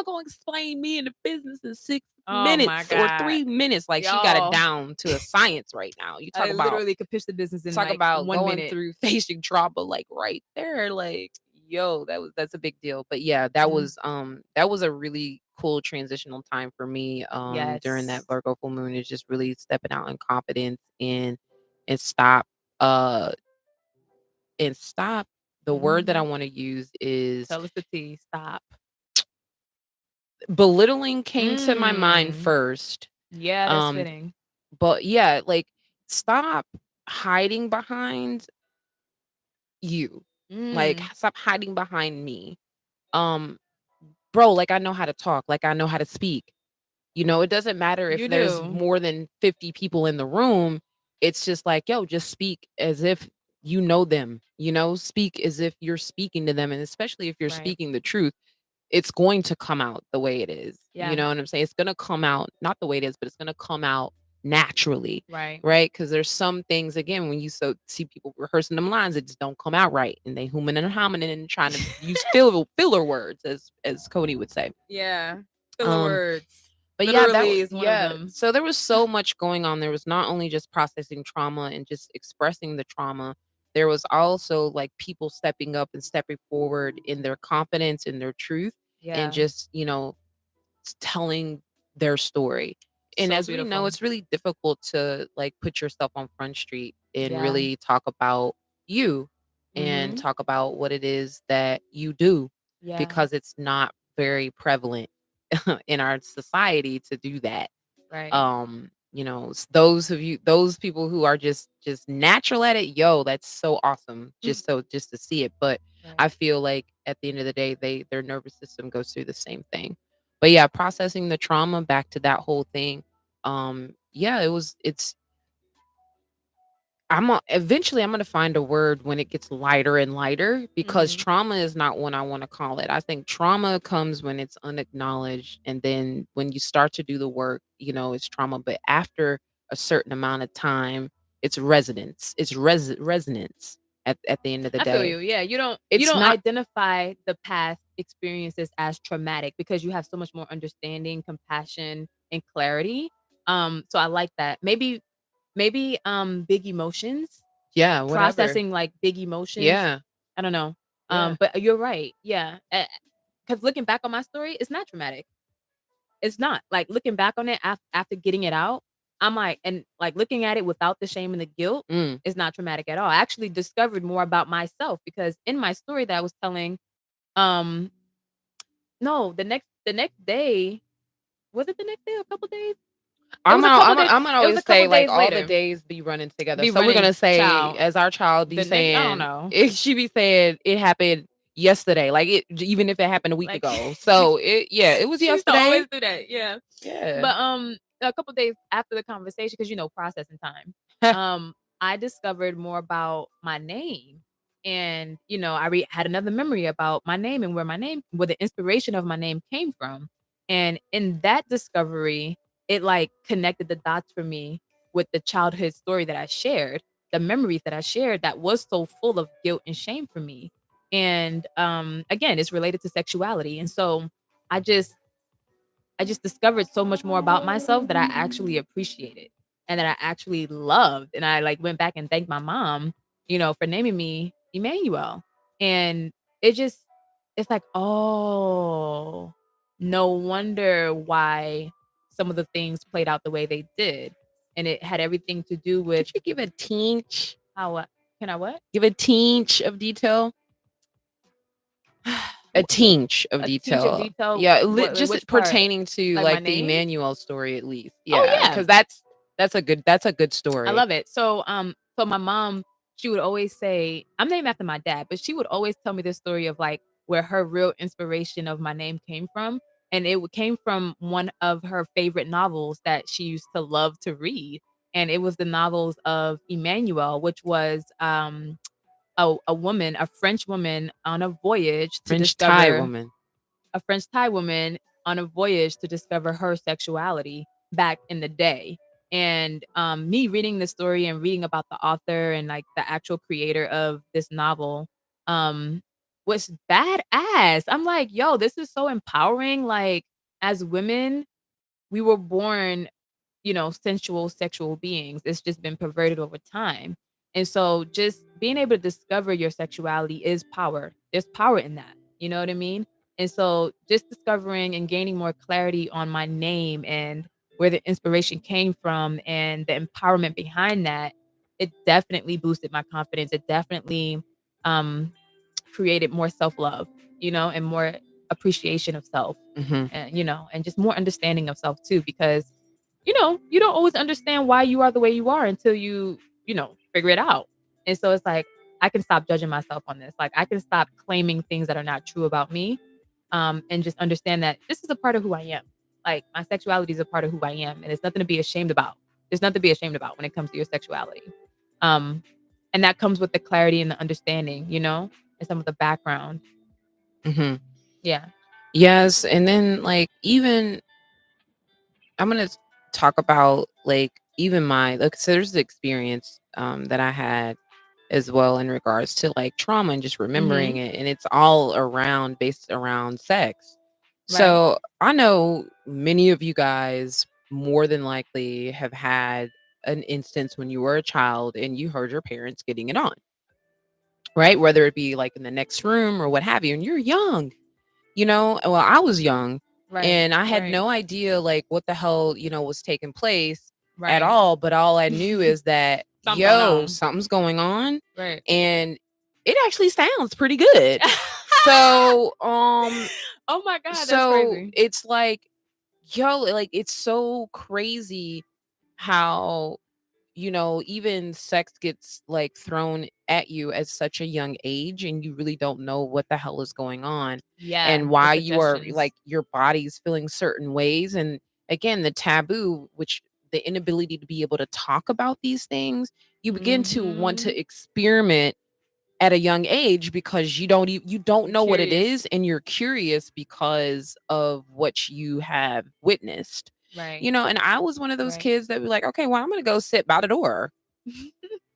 gonna explain me in the business in 6 minutes or 3 minutes? Like she got it down to a science right now. You talk about literally could pitch the business in talk like about 1 going minute. through facing trauma like right there. Like, yo, that's a big deal. But yeah, that was a really cool transitional time for me during that Virgo full moon, is just really stepping out in confidence and stop the word that I want to use is tell us the tea. Stop. belittling came to my mind first. Yeah, that's fitting. But yeah, like stop hiding behind you. Like stop hiding behind me. Bro, like I know how to talk, like I know how to speak. You know, it doesn't matter if there's more than 50 people in the room. It's just like, yo, just speak as if you know them, you know, speak as if you're speaking to them. And especially if you're speaking the truth, it's going to come out the way it is. Yeah. You know what I'm saying? It's going to come out, not the way it is, but it's going to come out naturally. Right. Right. Because there's some things, again, when you see people rehearsing them lines, it just don't come out right. And they humming and humming and trying to use filler words, as Cody would say. Yeah. Filler words. But literally is one of them. So there was so much going on. There was not only just processing trauma and just expressing the trauma. There was also like people stepping up and stepping forward in their confidence and their truth, and just, you know, telling their story. And So as we know, beautiful. it's really difficult to like put yourself on Front Street and Yeah. really talk about you and talk about what it is that you do, because it's not very prevalent in our society to do that. Right. You know, those people who are just natural at it, yo, that's so awesome. Just to see it. But I feel like at the end of the day, their nervous system goes through the same thing. But yeah, processing the trauma, back to that whole thing. Yeah, eventually I'm gonna find a word when it gets lighter and lighter, because trauma is not what I want to call it. I think trauma comes when it's unacknowledged, and then when you start to do the work, you know, it's trauma. But after a certain amount of time, it's resonance. It's resonance at the end of the day. I feel you. Yeah, you don't identify the past experiences as traumatic because you have so much more understanding, compassion, and clarity. So I like that. Maybe big emotions. Yeah, whatever. Processing like big emotions. Yeah. I don't know. Yeah. But you're right. Yeah. Because looking back on my story, it's not traumatic. It's not. Like looking back on it after getting it out, I'm like, and like looking at it without the shame and the guilt is not traumatic at all. I actually discovered more about myself because in my story that I was telling, no, the next day, was it the next day or a couple days? I'm gonna always say like all the days be running together. So we're gonna say, as our child be saying, I don't know. She be saying it happened yesterday, like it, even if it happened a week ago. So it was yesterday. She always do that. Yeah. Yeah. But a couple days after the conversation, because processing time, I discovered more about my name. And I had another memory about my name and where the inspiration of my name came from. And in that discovery, it like connected the dots for me with the childhood story that I shared, the memories that I shared that was so full of guilt and shame for me. And again, it's related to sexuality. And so I just discovered so much more about myself that I actually appreciated and that I actually loved. And I like went back and thanked my mom, for naming me Emmanuel. And it's like, oh, no wonder why some of the things played out the way they did. And it had everything to do with. Could you give a teach? How can I what? Give a teach of detail. A teach of detail. Yeah, just pertaining to like the Emmanuel story, at least. Yeah, because that's a good story. I love it. So my mom, she would always say, I'm named after my dad, but she would always tell me this story of like where her real inspiration of my name came from. And it came from one of her favorite novels that she used to love to read. And it was the novels of Emmanuel, which was a woman, a French woman on a voyage to discover a French Thai woman on a voyage to discover her sexuality back in the day. And me reading the story and reading about the author and like the actual creator of this novel was badass. I'm like, yo, this is so empowering. Like as women, we were born sensual, sexual beings. It's just been perverted over time. And so just being able to discover your sexuality is power. There's power in that. You know what I mean? And so just discovering and gaining more clarity on my name and where the inspiration came from and the empowerment behind that, it definitely boosted my confidence. It definitely created more self-love, and more appreciation of self, and and just more understanding of self too, because you don't always understand why you are the way you are until you figure it out. And so it's like, I can stop judging myself on this. Like, I can stop claiming things that are not true about me, and just understand that this is a part of who I am. Like, my sexuality is a part of who I am, and it's nothing to be ashamed about. There's nothing to be ashamed about when it comes to your sexuality. Um, and that comes with the clarity and the understanding, and some of the background. Yeah. Yes, and then like even I'm gonna talk about like even my so there's the experience that I had as well in regards to like trauma and just remembering it, and it's all around based around sex. Right. So I know many of you guys more than likely have had an instance when you were a child and you heard your parents getting it on, right? Whether it be like in the next room or what have you, and you're young, well, I was young and I had no idea like what the hell, was taking place at all. But all I knew is that, something's going on. Right. And it actually sounds pretty good. So, oh my God, that's so crazy. it's like, like it's so crazy how even sex gets like thrown at you at such a young age and you really don't know what the hell is going on and why you are like your body's feeling certain ways. And again, the taboo, which the inability to be able to talk about these things, you begin to want to experiment at a young age because you don't know what it is, and you're curious because of what you have witnessed. Right. And I was one of those kids that be like, okay, well, I'm gonna go sit by the door.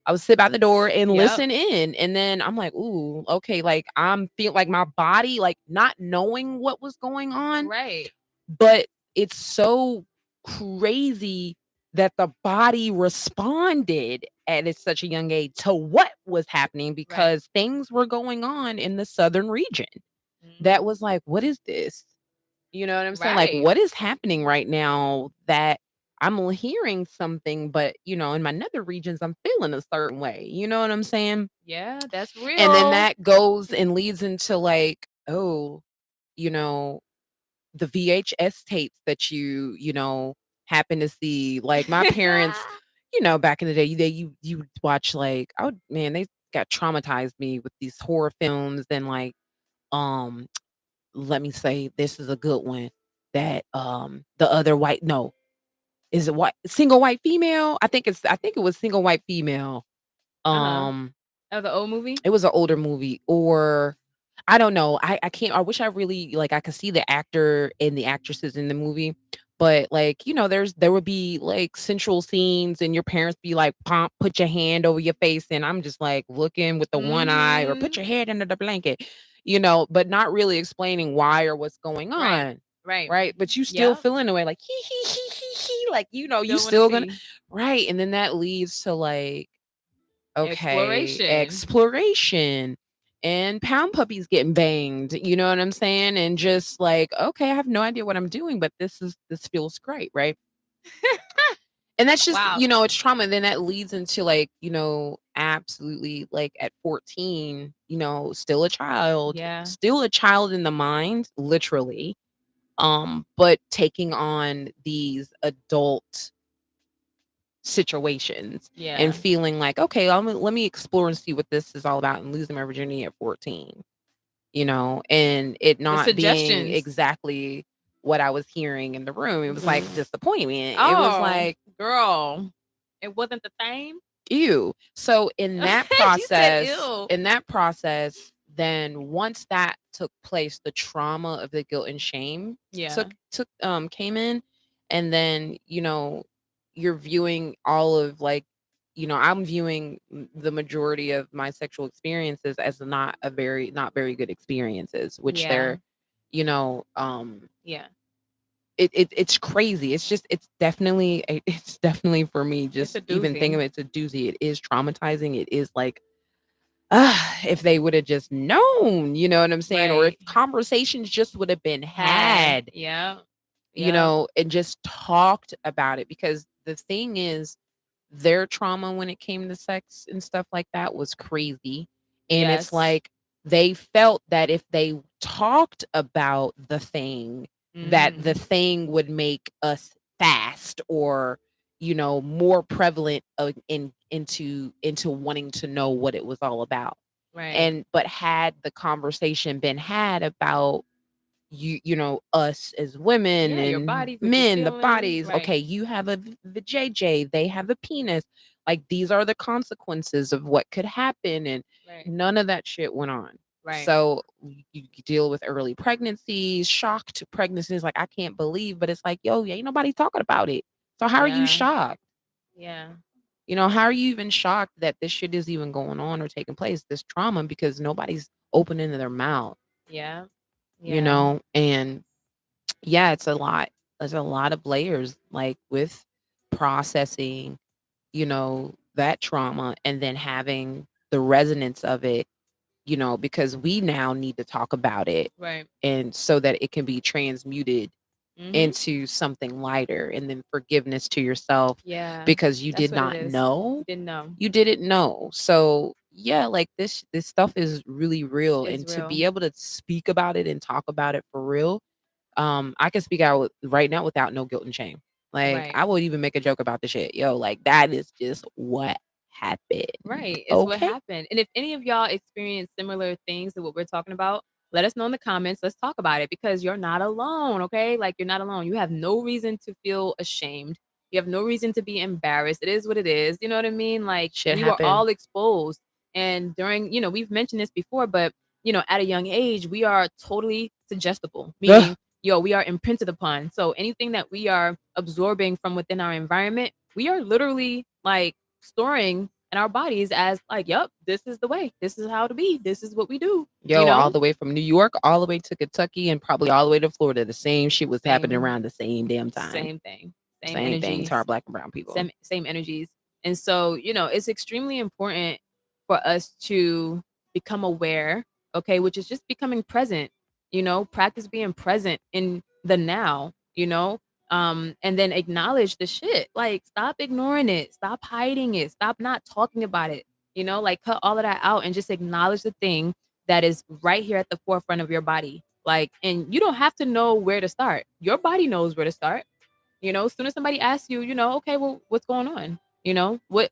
I would sit by the door and listen in, and then I'm like, ooh, okay, like I'm feel like my body, like not knowing what was going on, Right. but it's so crazy that the body responded at such a young age to what was happening because things were going on in the southern region that was like, what is this? You know what I'm saying? Like, what is happening right now that I'm hearing something, but in my nether regions, I'm feeling a certain way. You know what I'm saying? Yeah, that's real. And then that goes and leads into like, oh, the VHS tapes that you happen to see. Like my parents, back in the day, you watch like, oh man, they got traumatized me with these horror films and like, let me say this is a good one that the other white no is it white single white female, I think it was Single White Female. Oh, the old movie? It was an older movie, or I don't know. I can't. I wish I really like I could see the actor and the actresses in the movie, but like there would be like sensual scenes, and your parents be like, "Pomp, put your hand over your face," and I'm just like looking with the one eye, or put your head under the blanket, but not really explaining why or what's going on. Right. But you still feeling the way like he, like you still gonna right. And then that leads to like, okay, exploration and pound puppies getting banged, you know what I'm saying? And just like, okay, I have no idea what I'm doing, but this feels great, right? And that's just, it's trauma. And then that leads into like, absolutely like at 14, still a child, still a child in the mind, literally. But taking on these adult situations and feeling like, okay, let me explore and see what this is all about, and losing my virginity at 14, and it not being exactly what I was hearing in the room. It was like disappointment. It was like, girl, it wasn't the same. Ew. So in that process, then once that took place, the trauma of the guilt and shame came in, and then you're viewing all of like, I'm viewing the majority of my sexual experiences as not very good experiences, which they're, it's crazy. It's definitely for me, just even thinking of it's a doozy. It is traumatizing. It is like, if they would have just known, you know what I'm saying? Or if conversations just would have been had, and just talked about it. Because the thing is, their trauma when it came to sex and stuff like that was crazy. And it's like, they felt that if they talked about the thing, that the thing would make us fast or, more prevalent into wanting to know what it was all about. Right. But had the conversation been had about us as women Yeah, your and bodies, what you're men, the feeling. bodies, Right. okay, you have a vajayjay, they have a penis, like these are the consequences of what could happen, and Right. none of that shit went on. Right. So you deal with early pregnancies, shocked pregnancies, like I can't believe, but it's like, yo, ain't nobody talking about it. So how are you Yeah. shocked? Yeah. How are you even shocked that this shit is even going on or taking place, this trauma, because nobody's opening their mouth, Yeah. Yeah. and yeah, it's a lot. There's a lot of layers, like with processing, that trauma and then having the resonance of it, because we now need to talk about it, Right. and so that it can be transmuted Mm-hmm. into something lighter, and then forgiveness to yourself Yeah. because you That's did what it not is. know. You didn't know. You didn't know. So yeah, like this stuff is really real, It's and to real. be able to speak about it and talk about it for real, I can speak out right now without no guilt and shame. Like Right. I would even make a joke about the shit. Yo, like that is just what happened. Right. It's what Okay. happened. And if any of y'all experience similar things to what we're talking about, let us know in the comments. Let's talk about it because you're not alone. Okay. Like you're not alone. You have no reason to feel ashamed. You have no reason to be embarrassed. It is what it is. You know what I mean? Like Shit we were happened. all exposed. And during, we've mentioned this before, but, at a young age, we are totally suggestible, meaning, we are imprinted upon. So anything that we are absorbing from within our environment, we are literally like storing in our bodies as like, yep, this is the way. This is how to be. This is what we do. Yo, all the way from New York, all the way to Kentucky, and probably all the way to Florida. The same shit was happening Same, around the same damn time. same thing. Same Same thing to our energies. black and brown people. Same energies. And so, it's extremely important for us to become aware, okay, which is just becoming present, practice being present in the now, and then acknowledge the shit. Like, stop ignoring it, stop hiding it, stop not talking about it, like cut all of that out and just acknowledge the thing that is right here at the forefront of your body. Like, and you don't have to know where to start. Your body knows where to start. As soon as somebody asks you, okay, well, what's going on? What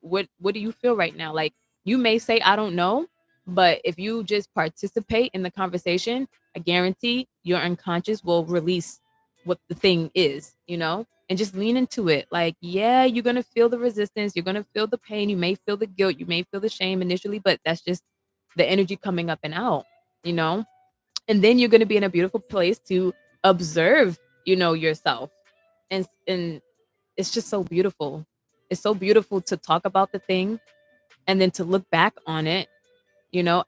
do you feel right now? Like you may say, I don't know, but if you just participate in the conversation, I guarantee your unconscious will release what the thing is, and just lean into it. Like, yeah, you're gonna feel the resistance, you're gonna feel the pain, you may feel the guilt, you may feel the shame initially, but that's just the energy coming up and out, you know? And then you're gonna be in a beautiful place to observe, yourself. And it's just so beautiful. It's so beautiful to talk about the thing and then to look back on it,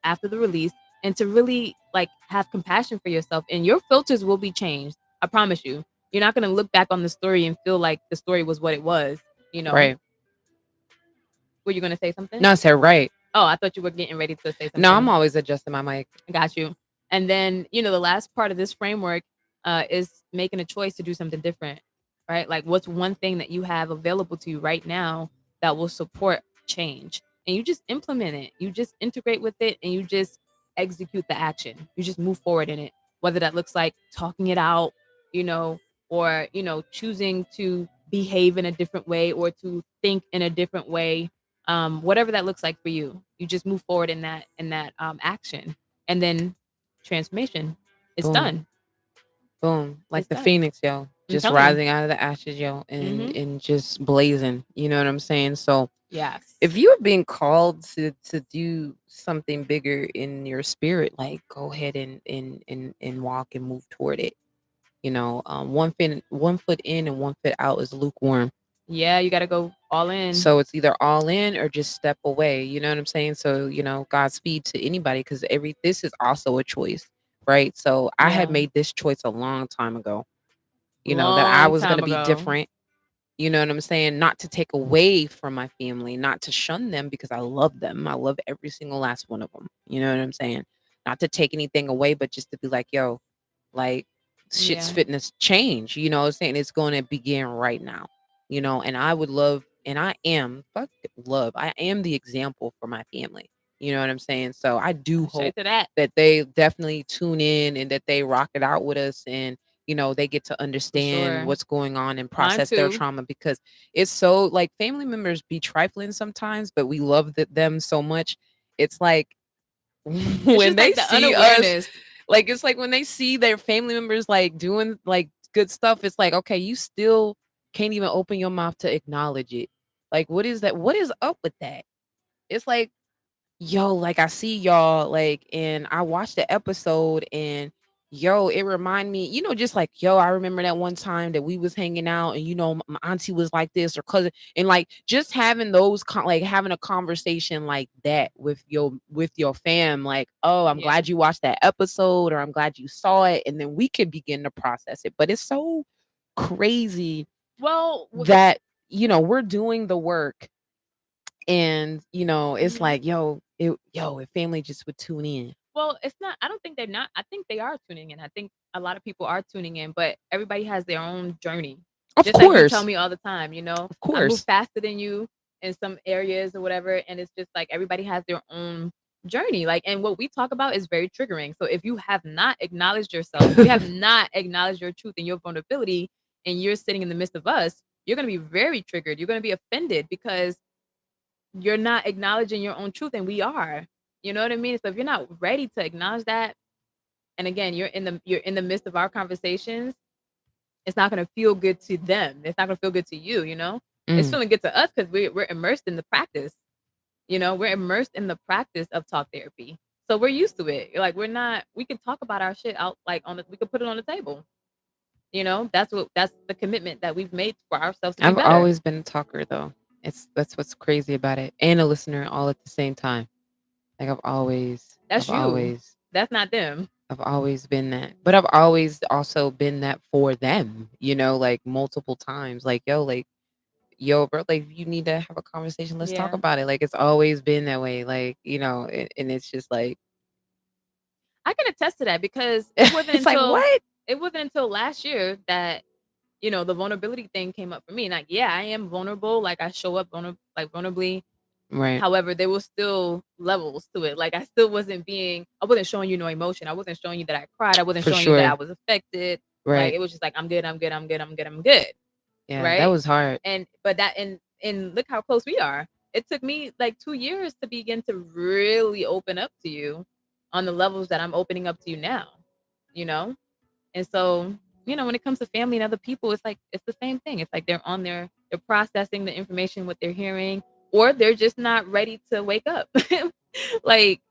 after the release and to really like have compassion for yourself and your filters will be changed. I promise you. You're not going to look back on the story and feel like the story was what it was, Right. Were you going to say something? No, I said right. Oh, I thought you were getting ready to say something. No, I'm always adjusting my mic. I got you. And then, the last part of this framework is making a choice to do something different, right? Like, what's one thing that you have available to you right now that will support change? And you just implement it. You just integrate with it and you just execute the action. You just move forward in it, whether that looks like talking it out, or, choosing to behave in a different way or to think in a different way, whatever that looks like for you. You just move forward in that action, and then transformation. It's Boom. done. Boom. Like It's the done. phoenix, yo. Just telling you. rising out of the ashes, yo, and just blazing. You know what I'm saying? So Yes. if you are being called to do something bigger in your spirit, like go ahead and walk and move toward it. One foot in and 1 foot out is lukewarm. Yeah, you got to go all in. So it's either all in or just step away. You know what I'm saying? So, Godspeed to anybody, because this is also a choice, right? So I had made this choice a long time ago, that I was going to be different. You know what I'm saying? Not to take away from my family, not to shun them, because I love them. I love every single last one of them. You know what I'm saying? Not to take anything away, but just to be like, yo, like shit's fitness change. You know what I'm saying? It's going to begin right now. And I would love, and I am, fuck love, I am the example for my family. You know what I'm saying? So I do hope Straight to that. that they definitely tune in and that they rock it out with us, and they get to For understand sure. what's going on and Mine process their too. trauma, because it's so like family members be trifling sometimes, but we love them so much. It's like It's when just they like the see us, unawareness. like it's like when they see their family members like doing like good stuff, it's like, okay, you still can't even open your mouth to acknowledge it. Like, what is that? What is up with that? It's like, yo, like I see y'all, like, and I watched the episode, and yo, it remind me, just like, yo, I remember that one time that we was hanging out, and my auntie was like this or cousin, and like just having those like having a conversation like that with your fam, like, oh, I'm Yeah. glad you watched that episode, or I'm glad you saw it, and then we could begin to process it. But it's so crazy Well, that we're doing the work, and it's like, if family just would tune in. well, it's not. I don't think they're not. I think they are tuning in. I think a lot of people are tuning in, but everybody has their own journey. Of Just like you tell course. me all the time, Of I move course. faster than you in some areas or whatever, and it's just like everybody has their own journey. Like, and what we talk about is very triggering. So if you have not acknowledged yourself, if you have not acknowledged your truth and your vulnerability, and you're sitting in the midst of us, you're going to be very triggered. You're going to be offended because you're not acknowledging your own truth, and we are. You know what I mean? So if you're not ready to acknowledge that, and again, you're in the midst of our conversations, it's not gonna feel good to them. It's not gonna feel good to you, you know? It's Mm. feeling good to us because we're immersed in the practice. We're immersed in the practice of talk therapy. So we're used to it. Like we can talk about our shit out like we can put it on the table. That's the commitment that we've made for ourselves to be I've better. always been a talker, though. That's what's crazy about it, and a listener all at the same time. Like That's you. That's not them. I've always been that, but I've always also been that for them. Like multiple times. Like, yo, bro, like you need to have a conversation. Let's talk Yeah. about it. Like, it's always been that way. Like, and it's just like, I can attest to that because it wasn't it's like, until what? last year that the vulnerability thing came up for me. Like, yeah, I am vulnerable. Like, I show up vulnerably. Right. However, there was still levels to it. Like, I wasn't showing you no emotion. I wasn't showing you that I cried. I wasn't For showing you that I sure. was affected. Like, Right. it was just like, I'm good, I'm good, I'm good, I'm good, I'm good. Yeah, that Right. was hard. And look how close we are. It took me like 2 years to begin to really open up to you on the levels that I'm opening up to you now, you know? And so, when it comes to family and other people, it's like it's the same thing. It's like they're processing the information, what they're hearing, or they're just not ready to wake up. Like,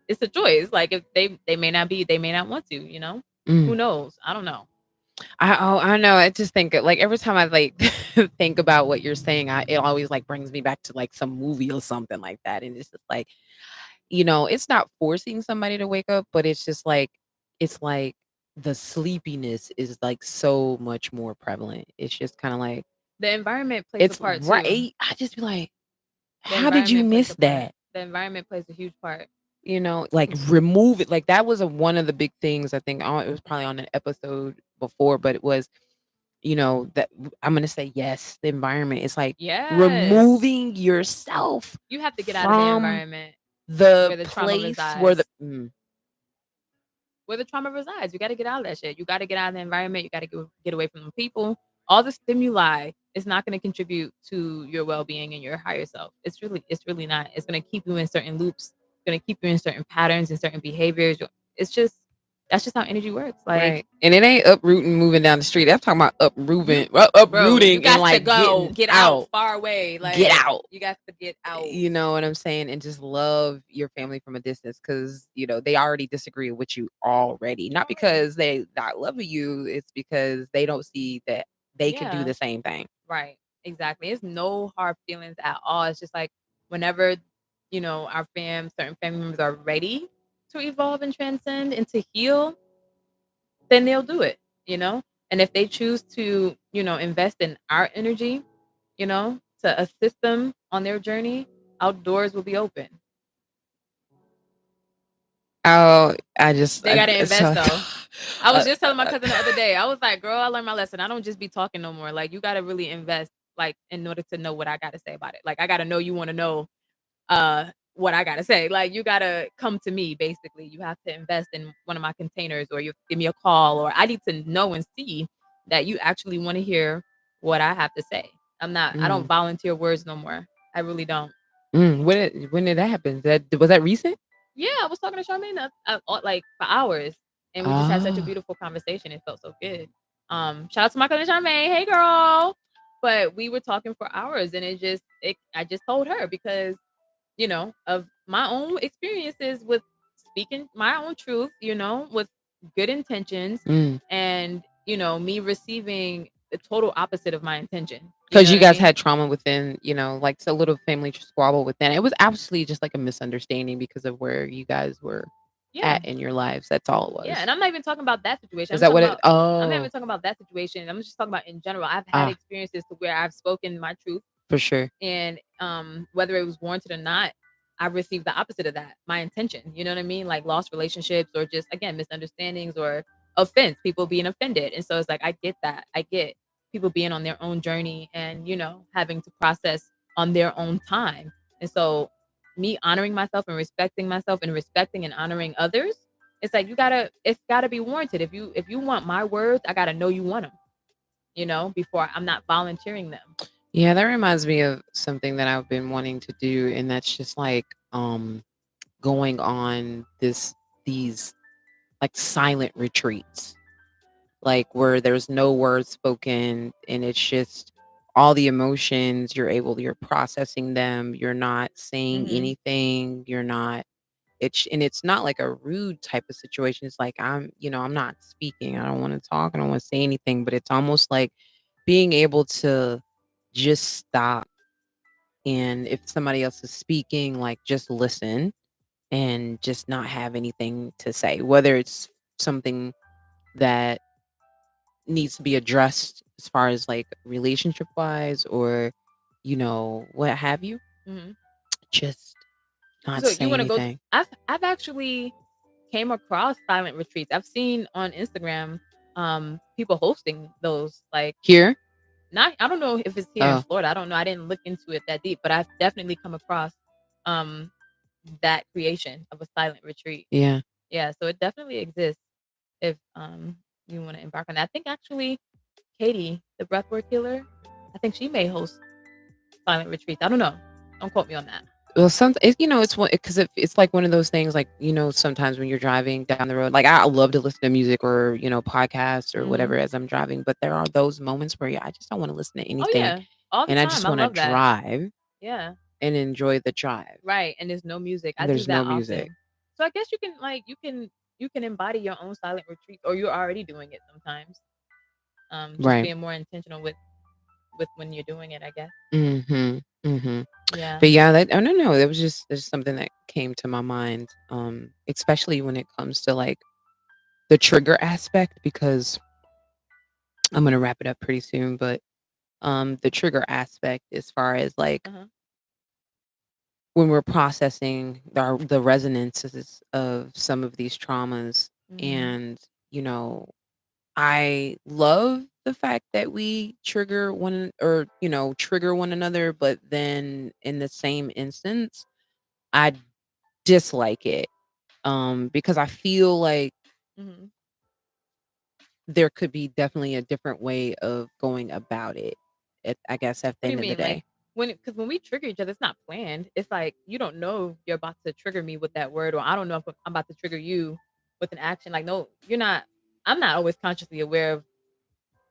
it's a choice. Like, if they may not be, they may not want to, Mm. who knows? I don't know. I know. I just think like every time I like think about what you're saying, it always like brings me back to like some movie or something like that. And it's just like, it's not forcing somebody to wake up, but it's like the sleepiness is like so much more prevalent. It's just kind of like, The environment plays a it's part too. right. I just be like, The how did you environment plays miss a part. that? The environment plays a huge part. Like remove it. Like that was one of the big things I think it was probably on an episode before, but it was, that I'm gonna say yes, the environment is like Yes. removing yourself You have to get out of the from environment the where the trauma place where resides. Where the trauma resides. You got to get out of that shit. You got to get out of the environment. You got to get away from the people. All the stimuli is not going to contribute to your well-being and your higher self. It's really not. It's going to keep you in certain loops. It's going to keep you in certain patterns and certain behaviors. It's just That's just how energy works. Like, right, and it ain't uprooting, moving down the street. I'm talking about you, bro, you uprooting and got to like go getting get out out, far away. get Like, out. you got to get out. You know what I'm saying? And just love your family from a distance, because they already disagree with you already. Not because they not loving you, it's because they don't see that they can do Yeah. the same thing. Right. Exactly. It's no hard feelings at all. It's just like whenever, our certain family members are ready to evolve and transcend and to heal, then they'll do it, you know? And if they choose to, invest in our energy, to assist them on their journey, outdoors will be open. Oh, I just They gotta invest so though. I was uh, just telling my uh, cousin the other day. I was like, "Girl, I learned my lesson. I don't just be talking no more. Like, you gotta really invest, like, in order to know what I gotta say about it. Like, I gotta know you want to know, uh, what I gotta say. Like, you gotta come to me, basically. You have to invest in one of my containers, or you give me a call, or I need to know and see that you actually want to hear what I have to say. I don't volunteer words no more. I really don't. When did that happen? Was that recent? Yeah, I was talking to Charmaine like for hours, and we just had such a beautiful conversation. It felt so good. Shout out to my cousin Charmaine. Hey, girl. But we were talking for hours, and I just told her because, of my own experiences with speaking my own truth, with good intentions, and, me receiving the total opposite of my intention. Because you What I guys mean? had trauma within, like a little family squabble within. It was absolutely just like a misunderstanding because of where you guys were Yeah. at in your lives. That's all it was. Yeah, and I'm not even talking about that situation. Is that what it? I'm not even Oh, talking about that situation. I'm just talking about in general. I've had experiences to where I've spoken my truth, for sure. and whether it was warranted or not, I received the opposite of that. My intention, you know what I mean? Like lost relationships, or just again misunderstandings, or offense, people being offended. And so it's like I get that. I get people being on their own journey and having to process on their own time. And so me honoring myself and respecting and honoring others, it's like it's gotta be warranted. If you want my words, I gotta know you want them, before I'm not volunteering them. Yeah, that reminds me of something that I've been wanting to do, and that's just like going on these like silent retreats, like where there's no words spoken and it's just all the emotions, you're processing them, you're not saying anything, it's not like a rude type of situation. It's like I'm not speaking, I don't want to talk, I don't want to say anything, but it's almost like being able to just stop, and if somebody else is speaking, like just listen and just not have anything to say, whether it's something that needs to be addressed as far as like relationship wise, or what have you. Mhm. Just not So you say want to go? anything. I've actually came across silent retreats. I've seen on Instagram people hosting those. Like, Here. not, I don't know if it's here in Oh, Florida. I don't know. I didn't look into it that deep, but I've definitely come across um that creation of a silent retreat. yeah. Yeah, so it definitely exists if you want to embark on that. I think actually Katie, the breathwork healer, I think she may host silent retreats. I don't know. Don't quote me on that. Well, it's one because it's like one of those things. Like sometimes when you're driving down the road, like I love to listen to music or podcasts or whatever as I'm driving. But there are those moments where I just don't want to listen to Oh anything, yeah, all the and I time. just I want to love that. drive Yeah. and enjoy the drive. Right, and there's no music. I And do there's no that music. often. So I guess you can embody your own silent retreat, or you're already doing it sometimes. Just Right. being more intentional with when you're doing it, I guess. Mm-hmm. Mm-hmm. Yeah. But yeah, I don't know. That was just something that came to my mind. Especially when it comes to like the trigger aspect, because I'm gonna wrap it up pretty soon, but the trigger aspect as far as like Uh-huh. when we're processing the resonances of some of these traumas, and you know I love the fact that we trigger one another, but then in the same instance I dislike it, because I feel like Mhm. there could be definitely a different way of going about it, I guess, at the What do you end of the mean? Like day. because when we trigger each other, it's not planned. It's like you don't know you're about to trigger me with that word, or I don't know if I'm about to trigger you with an action. Like, no, you're not. I'm not always consciously aware of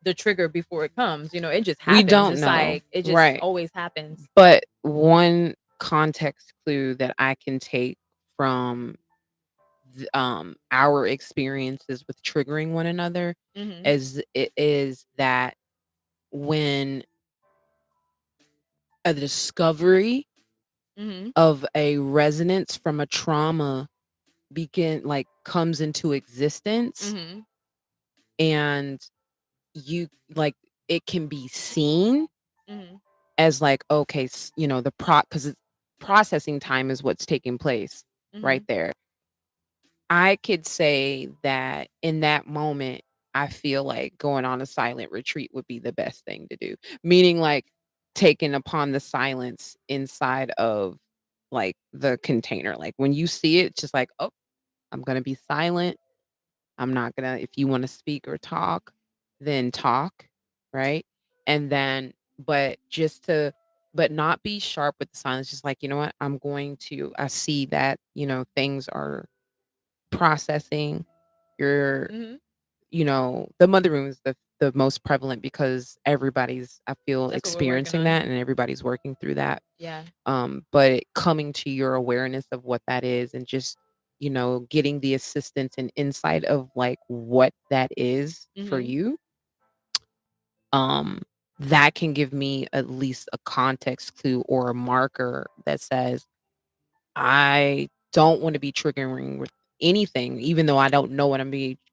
the trigger before it comes. It just We happens. don't It's know, like it just right? always happens. But one context clue that I can take from our experiences with triggering one another Mhm. is that when a discovery Mhm. of a resonance from a trauma comes into existence, Mhm. and you like it can be seen Mhm. as like, okay, the because processing time is what's taking place right Mhm. there. I could say that in that moment, I feel like going on a silent retreat would be the best thing to do. Meaning, like, taking upon the silence inside of like the container. Like when you see it, it's just like, oh, I'm gonna be silent. I'm not gonna, if you want to speak or talk, then talk, right? And then, but just to, but not be sharp with the silence. Just like, you know what, I see that, things are processing. You're, Mhm. the mother room is the most prevalent because everybody's, I feel, That's what we're working experiencing on. that and everybody's working through that. Yeah. But coming to your awareness of what that is and just, getting the assistance and insight of like what that is for Mhm. you, um, that can give me at least a context clue or a marker that says, I don't want to be triggering with anything, even though I don't know what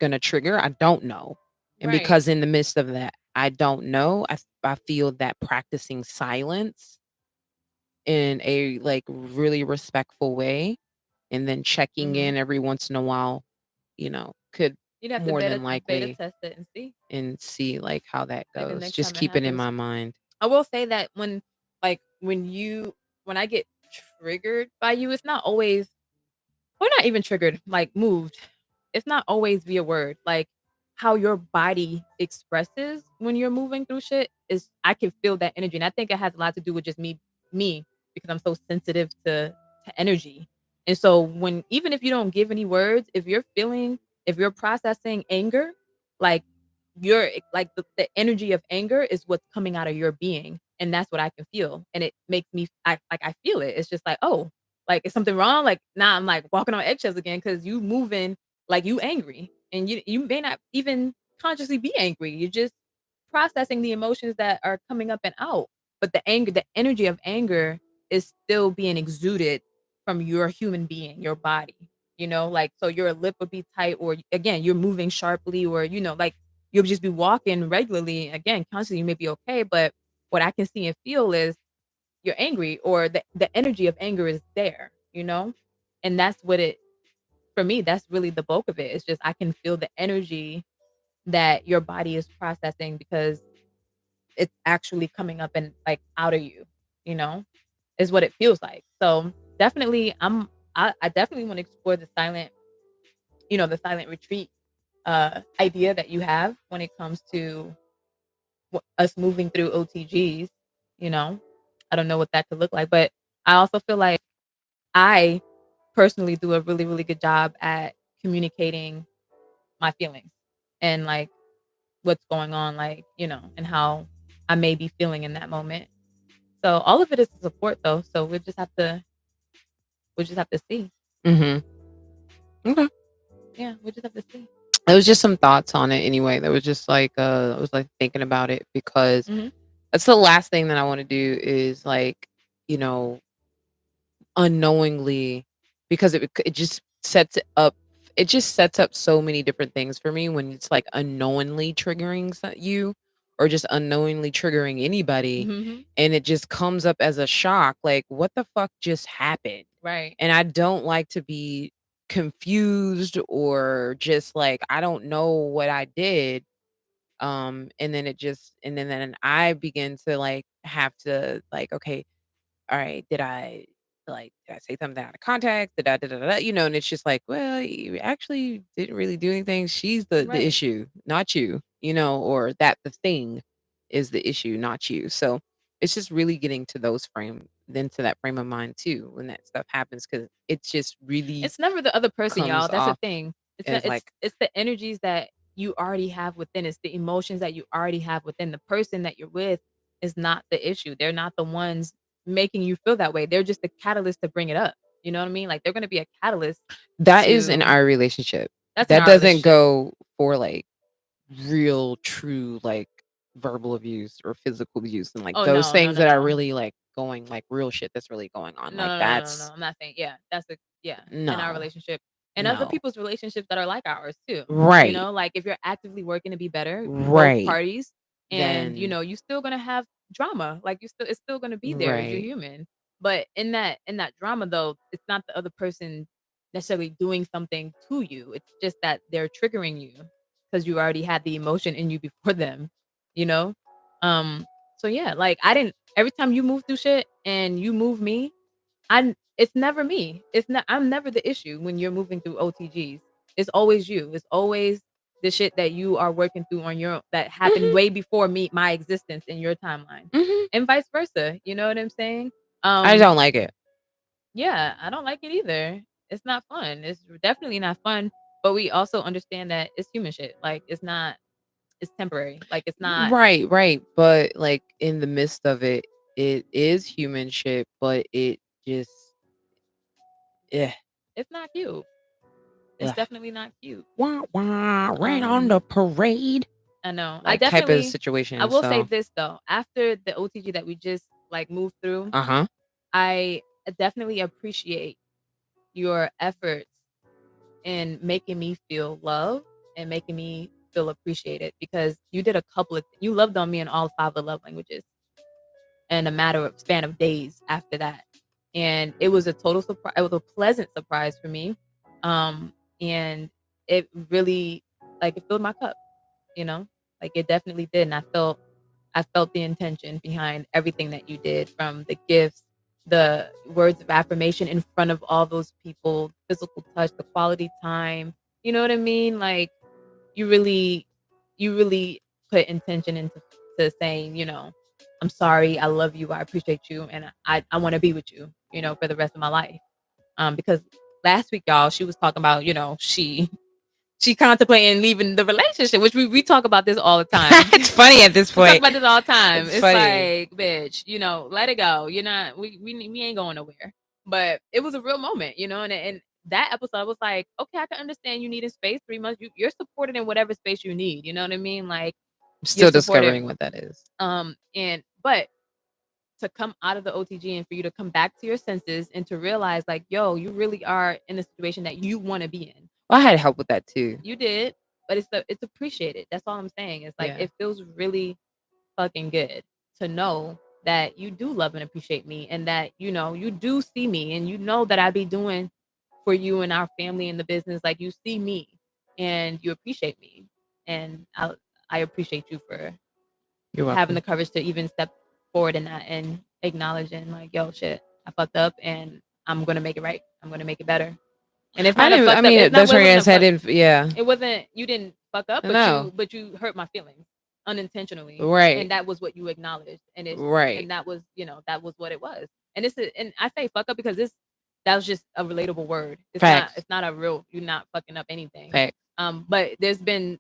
gonna trigger. I don't know. And Right. because in the midst of that, I don't know, I feel that practicing silence in a like really respectful way and then checking Mhm. in every once in a while, could You'd have to more than beta likely test it and see. and see like how that Like the goes. next Just time it keep it in happens. my mind. I will say that when I get triggered by you, it's not always, or not even triggered, like moved. It's not always via word. Like how your body expresses when you're moving through shit is, I can feel that energy. And I think it has a lot to do with just me, because I'm so sensitive to energy. And so when, even if you don't give any words, if you're processing anger, like you're like the energy of anger is what's coming out of your being. And that's what I can feel. And it makes me, I feel it. It's just like, oh, like, is something wrong? Like, now I'm like walking on eggshells again because you moving like you angry, and you may not even consciously be angry. You're just processing the emotions that are coming up and out. But the energy of anger is still being exuded from your human being, your body. Like, so your lip would be tight, or again, you're moving sharply, or like you'll just be walking regularly. Again, constantly, you may be okay, but what I can see and feel is you're angry, or the energy of anger is there. And that's what it, for me, that's really the bulk of it. It's just I can feel the energy that your body is processing because it's actually coming up and like out of you know, is what it feels like. So definitely I definitely want to explore the silent retreat idea that you have when it comes to us moving through OTGs, you know. I don't know what that could look like, but I also feel like I personally do a really, really good job at communicating my feelings and like what's going on, like, and how I may be feeling in that moment. So all of it is support though. So we just have to see. Mm-hmm. Okay. Yeah, we just have to see. It was just some thoughts on it anyway. That was just like I was like thinking about it because Hmm. that's the last thing that I want to do is like, you know, unknowingly, because it just sets up so many different things for me when it's like unknowingly triggering you, or just unknowingly triggering anybody, Hmm. and it just comes up as a shock, like what the fuck just happened. Right. And I don't like to be confused or just like I don't know what I did. And then I begin to like have to like, okay, all right, did I say something out of context? And it's just like, well, you actually didn't really do anything. She's the Right. issue, not you, or that the thing is the issue, not you. So it's just really getting to that frame of mind too when that stuff happens, because it's just really It's never the other person, y'all. comes That's the off thing. It's not, as like it's the energies that you already have within. It's the emotions that you already have within. The person that you're with is not the issue. They're not the ones making you feel that way. They're just the catalyst to bring it up. You know what I mean? Like they're going to be a catalyst that is in to our relationship. that's in That our doesn't relationship. go for like real true like verbal abuse or physical abuse and like Oh those no, no, things no, that are no. really like going like real shit that's really going on, No, like no, no, no, no, no. that's I'm not saying, yeah. That's the yeah, in our no, relationship and other no. people's relationships that are like ours too. Right. Like if you're actively working to be better, both Right. parties, and Then you still gonna have drama. Like it's still gonna be there as you're right. human. But in that drama though, it's not the other person necessarily doing something to you. It's just that they're triggering you because you already had the emotion in you before them, you know? Um so yeah, like I didn't every time you move through shit and you move me, it's never me. It's not. I'm never the issue when you're moving through OTGs. It's always you. It's always the shit that you are working through on your own that happened way before my existence in your timeline, and vice versa. You know what I'm saying? I don't like it. Yeah, I don't like it either. It's not fun. It's definitely not fun. But we also understand that it's human shit. Like it's not. It's temporary. Like it's not. Right. But like in the midst of it, it is human shit. But it just, yeah. It's not cute. It's definitely not cute. Wah, right on the parade. I know. Like I definitely type of situation. I will say this though. After the OTG that we just like moved through, I definitely appreciate your efforts in making me feel love and making me feel appreciated, because you did a couple of you loved on me in all 5 of the love languages in a matter of span of days after that. And it was a total surprise. It was a pleasant surprise for me. And it really like it filled my cup, you know? Like it definitely did. And I felt the intention behind everything that you did, from the gifts, the words of affirmation in front of all those people, physical touch, the quality time. You know what I mean? Like you really put intention into to saying, you know, I'm sorry, I love you, I appreciate you, and I want to be with you, you know, for the rest of my life. Because last week, y'all, she was talking about, you know, she contemplating leaving the relationship, which we talk about this all the time. It's funny at this point. We talk about this all the time. It's funny. like, bitch, you know, let it go. You're not. We ain't going nowhere. But it was a real moment, you know, and that episode was like, okay, I can understand you needing space. 3 months, you're supported in whatever space you need. You know what I mean? Like, I'm still discovering what that is. But to come out of the OTG and for you to come back to your senses and to realize, like, yo, you really are in a situation that you want to be in. Well, I had help with that too. You did, but it's appreciated. That's all I'm saying. It's like it feels really fucking good to know that you do love and appreciate me, and that, you know, you do see me, and you know that I be doing for you and our family and the business. Like you see me and you appreciate me, and I appreciate you for having the courage to even step forward in that and acknowledging, like, yo, shit, I fucked up and I'm gonna make it right. I'm gonna make it better. And it's not a fucked up. That's where I said it. Yeah, it wasn't. You didn't fuck up, but you hurt my feelings unintentionally, right? And that was what you acknowledged, and it's right. And that was, you know, that was what it was. And and I say fuck up because that was just a relatable word. It's Facts. not. It's not a real. You're not fucking up anything. Facts. But there's been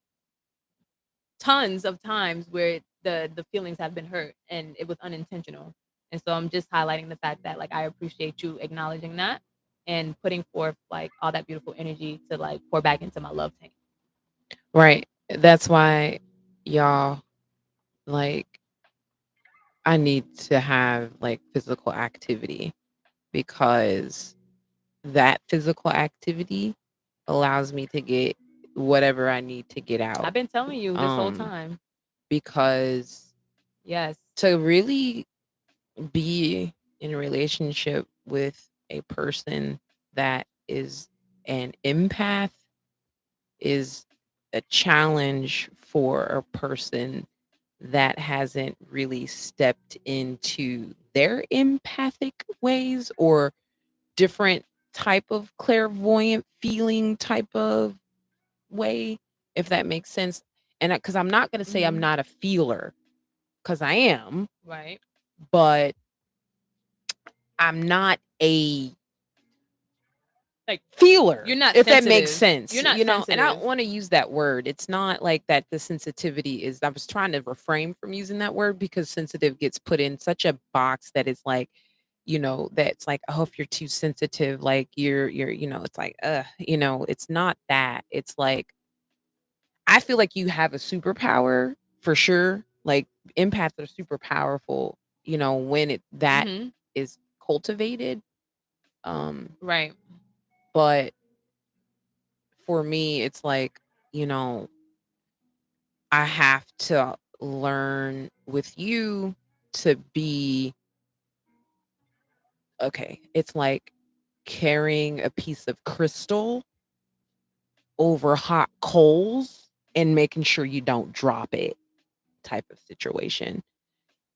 tons of times where the feelings have been hurt and it was unintentional. And so I'm just highlighting the fact that, like, I appreciate you acknowledging that and putting forth like all that beautiful energy to like pour back into my love tank. Right. That's why, y'all, like, I need to have like physical activity, because that physical activity allows me to get whatever I need to get out. I've been telling you this whole time. Because yes, to really be in a relationship with a person that is an empath is a challenge for a person that hasn't really stepped into their empathic ways or different type of clairvoyant feeling type of way, if that makes sense. And because I'm not going to say I'm not a feeler, because I am, right, but I'm not a like feeler. You're not if sensitive. That makes sense. You're not, you know, sensitive. And I don't want to use that word. It's not like that. The sensitivity is. I was trying to refrain from using that word, because sensitive gets put in such a box that it's like, you know, that's like, oh, if you're too sensitive, like you're, you know, it's like, you know, it's not that. It's like, I feel like you have a superpower for sure. Like empaths are super powerful, you know, when that is cultivated. Right. But for me, it's like, you know, I have to learn with you to be okay. It's like carrying a piece of crystal over hot coals and making sure you don't drop it, type of situation.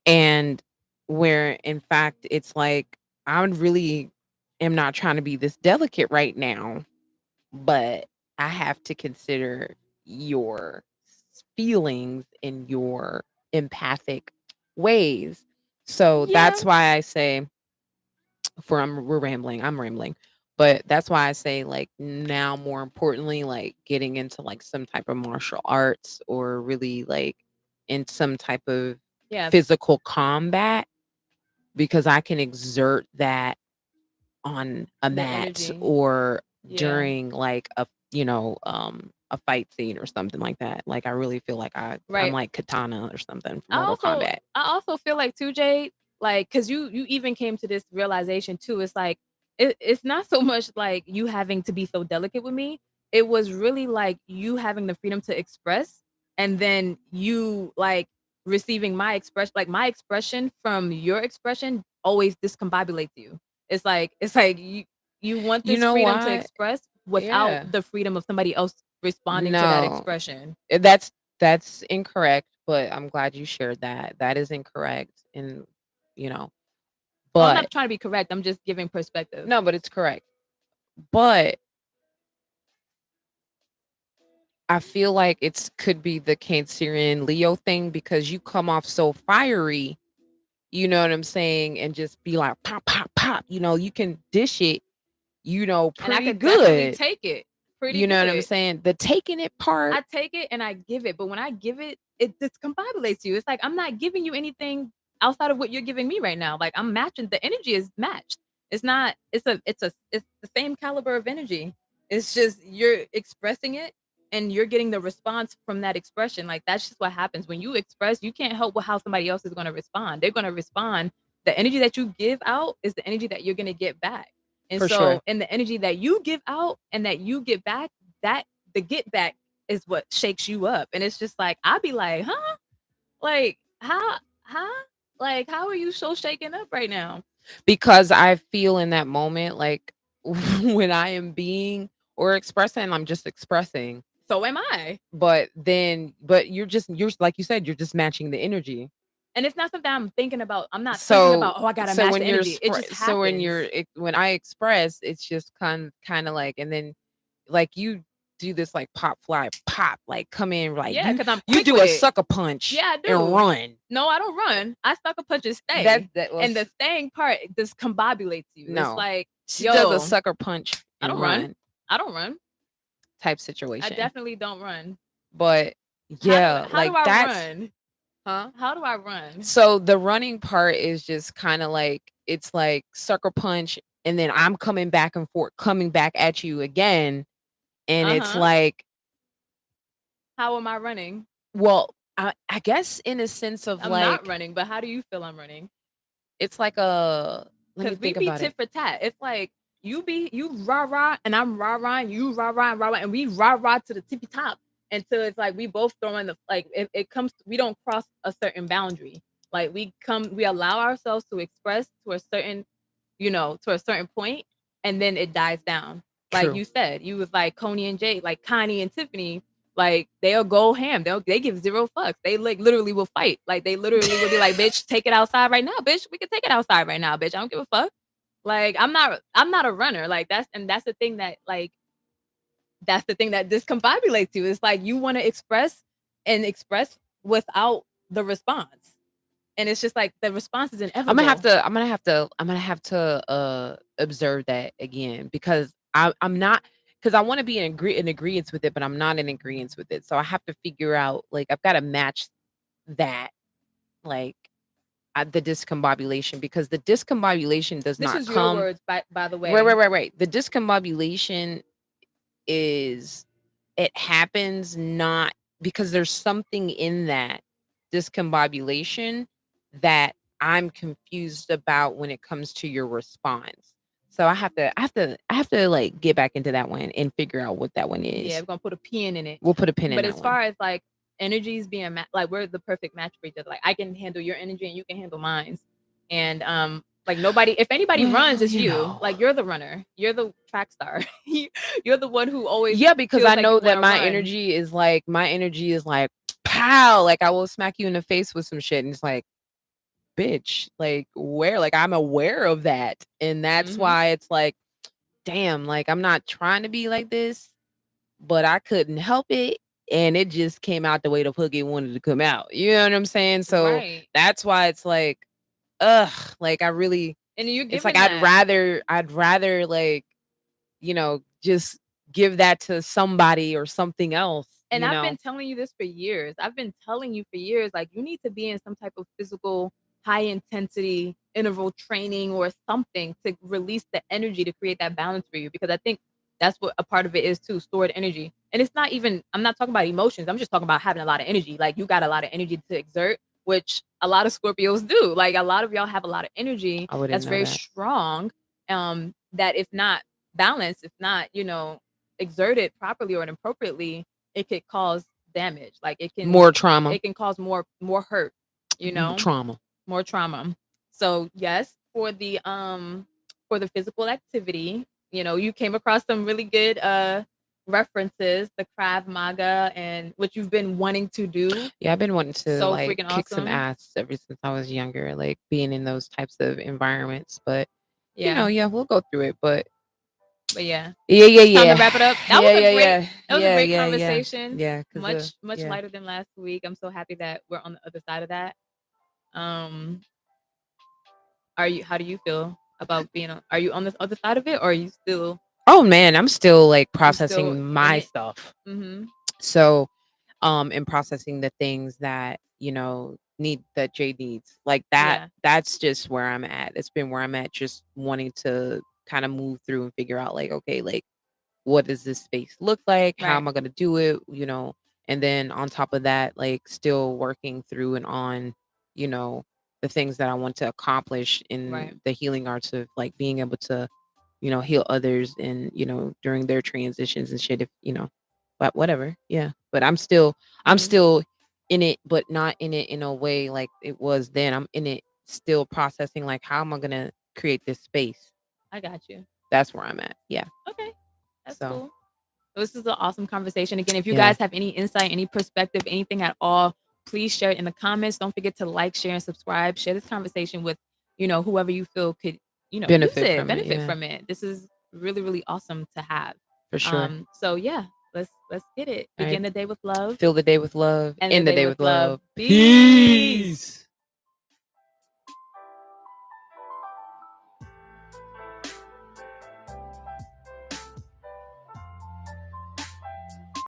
And where in fact it's like, I would really am not trying to be this delicate right now, but I have to consider your feelings and your empathic ways. So that's why I say, we're rambling, I'm rambling, but that's why I say, like, now more importantly, like getting into like some type of martial arts, or really like in some type of physical combat, because I can exert that on a mat or during like a a fight scene or something like that. Like I really feel like I'm like Katana or something from Mortal Kombat. I also feel like too, Jade, like, because you even came to this realization too. It's like it's not so much like you having to be so delicate with me. It was really like you having the freedom to express, and then you like receiving my expression. Like my expression from your expression always discombobulates you. It's like you want this freedom to express without the freedom of somebody else responding to that expression. That's incorrect, but I'm glad you shared that. That is incorrect. And but I'm not trying to be correct. I'm just giving perspective. No, but it's correct. But I feel like it could be the Cancerian Leo thing, because you come off so fiery, you know what I'm saying, and just be like pop, pop, pop. You can dish it, pretty and I could good. Definitely take it. Pretty You know good. what I'm saying? The taking it part. I take it and I give it, but when I give it, it discombobulates you. It's like I'm not giving you anything outside of what you're giving me right now. Like I'm matching. The energy is matched. It's not. It's the same caliber of energy. It's just you're expressing it and you're getting the response from that expression. Like that's just what happens when you express. You can't help with how somebody else is going to respond. They're going to respond. The energy that you give out is the energy that you're going to get back. And and the energy that you give out and that you get back, that the get back is what shakes you up. And it's just like I'd be like, huh? Like how like how are you so shaken up right now? Because I feel in that moment, like when I am being or expressing, I'm just expressing. So am I. But you're like you said, you're just matching the energy. And it's not something I'm thinking about. I'm not thinking about, oh, I gotta match the energy. It just happens. So when I express, it's just kind of like, and then like you do this like pop fly pop, like come in, like you do a sucker punch, and run. No, I don't run. I sucker punch and stay. And the staying part discombobulates you. No, it's like she does a sucker punch. And I don't run. I don't run. Type situation. I definitely don't run. But yeah, how do I run? Huh? How do I run? So the running part is just kind of like, it's like sucker punch, and then I'm coming back and forth, coming back at you again. And it's like, how am I running? Well, I guess in a sense of I'm not running, but how do you feel I'm running? It's like because we be tit for tat. It's like you rah rah and I'm rah rah and you rah rah and rah rah and we rah rah to the tippy top until it's like we both throw in the it comes, we don't cross a certain boundary. Like we allow ourselves to express to a certain point, and then it dies down. Like True. You said, you was like Koni and Jeid, like Connie and Tiffany, like they'll go ham. They give zero fucks. They like literally will fight. Like they literally will be like, bitch, take it outside right now, bitch. We can take it outside right now, bitch. I don't give a fuck. Like I'm not a runner. Like that's the thing that discombobulates you. It's like you want to express without the response. And it's just like the response is inevitable. I'm gonna have to observe that again, because I'm not, because I want to be in agreement with it, but I'm not in agreement with it. So I have to figure out, like, I've got to match that, like, the discombobulation, because the discombobulation does not come. This is your words, by the way. Right. The discombobulation is, it happens not because there's something in that discombobulation that I'm confused about when it comes to your response. So I have to like get back into that one and figure out what that one is. Yeah, we're gonna put a pin in it. We'll put a pin in it. But as far as like energies being like we're the perfect match for each other. Like I can handle your energy and you can handle mine. And like if anybody runs, it's you. Like you're the runner. You're the track star. You're the one who always. Yeah, because I know that my energy is like pow. Like I will smack you in the face with some shit, and it's like bitch, like where, like I'm aware of that. And that's why it's like, damn, like I'm not trying to be like this, but I couldn't help it. And it just came out the way the Pookie wanted to come out. You know what I'm saying? So that's why it's like, like I really, and it's like I'd rather like, you know, just give that to somebody or something else. And I've been telling you this for years. I've been telling you for years, like you need to be in some type of physical high intensity interval training or something to release the energy to create that balance for you, because I think that's what a part of it is too, stored energy. And it's not even, I'm not talking about emotions, I'm just talking about having a lot of energy. Like you got a lot of energy to exert, which a lot of Scorpios do. Like a lot of y'all have a lot of energy that's very strong, that if not balanced, if not, you know, exerted properly or appropriately, it could cause damage. Like it can more trauma. It can cause more hurt, you know, more trauma. So yes, for the physical activity, you know, you came across some really good references, the Krav Maga, and what you've been wanting to do. Yeah, I've been wanting to like kick some ass ever since I was younger, like being in those types of environments. But you know, we'll go through it. But yeah. Time to wrap it up. That was a great conversation. Yeah. Much lighter than last week. I'm so happy that we're on the other side of that. How do you feel about being on, are you on the other side of it, or are you still? Oh man, I'm still like processing my stuff. So and processing the things that, you know, that Jade needs. Like that, that's just where I'm at. It's been where I'm at, just wanting to kind of move through and figure out like, okay, like what does this space look like? How am I gonna do it? You know, and then on top of that, like still working through and on, you know, the things that I want to accomplish in the healing arts of like being able to, you know, heal others and, you know, during their transitions and shit, if, you know, but whatever. Yeah. But I'm still in it, but not in it in a way like it was then. I'm in it still processing like how am I gonna create this space? I got you. That's where I'm at. Yeah. Okay. That's cool. This is an awesome conversation. Again, if you guys have any insight, any perspective, anything at all, please share it in the comments. Don't forget to like, share, and subscribe. Share this conversation with, you know, whoever you feel could, you know, benefit from it. This is really, really awesome to have. For sure. So yeah, let's get it. Begin the day with love. Fill the day with love. End the day with love. Peace.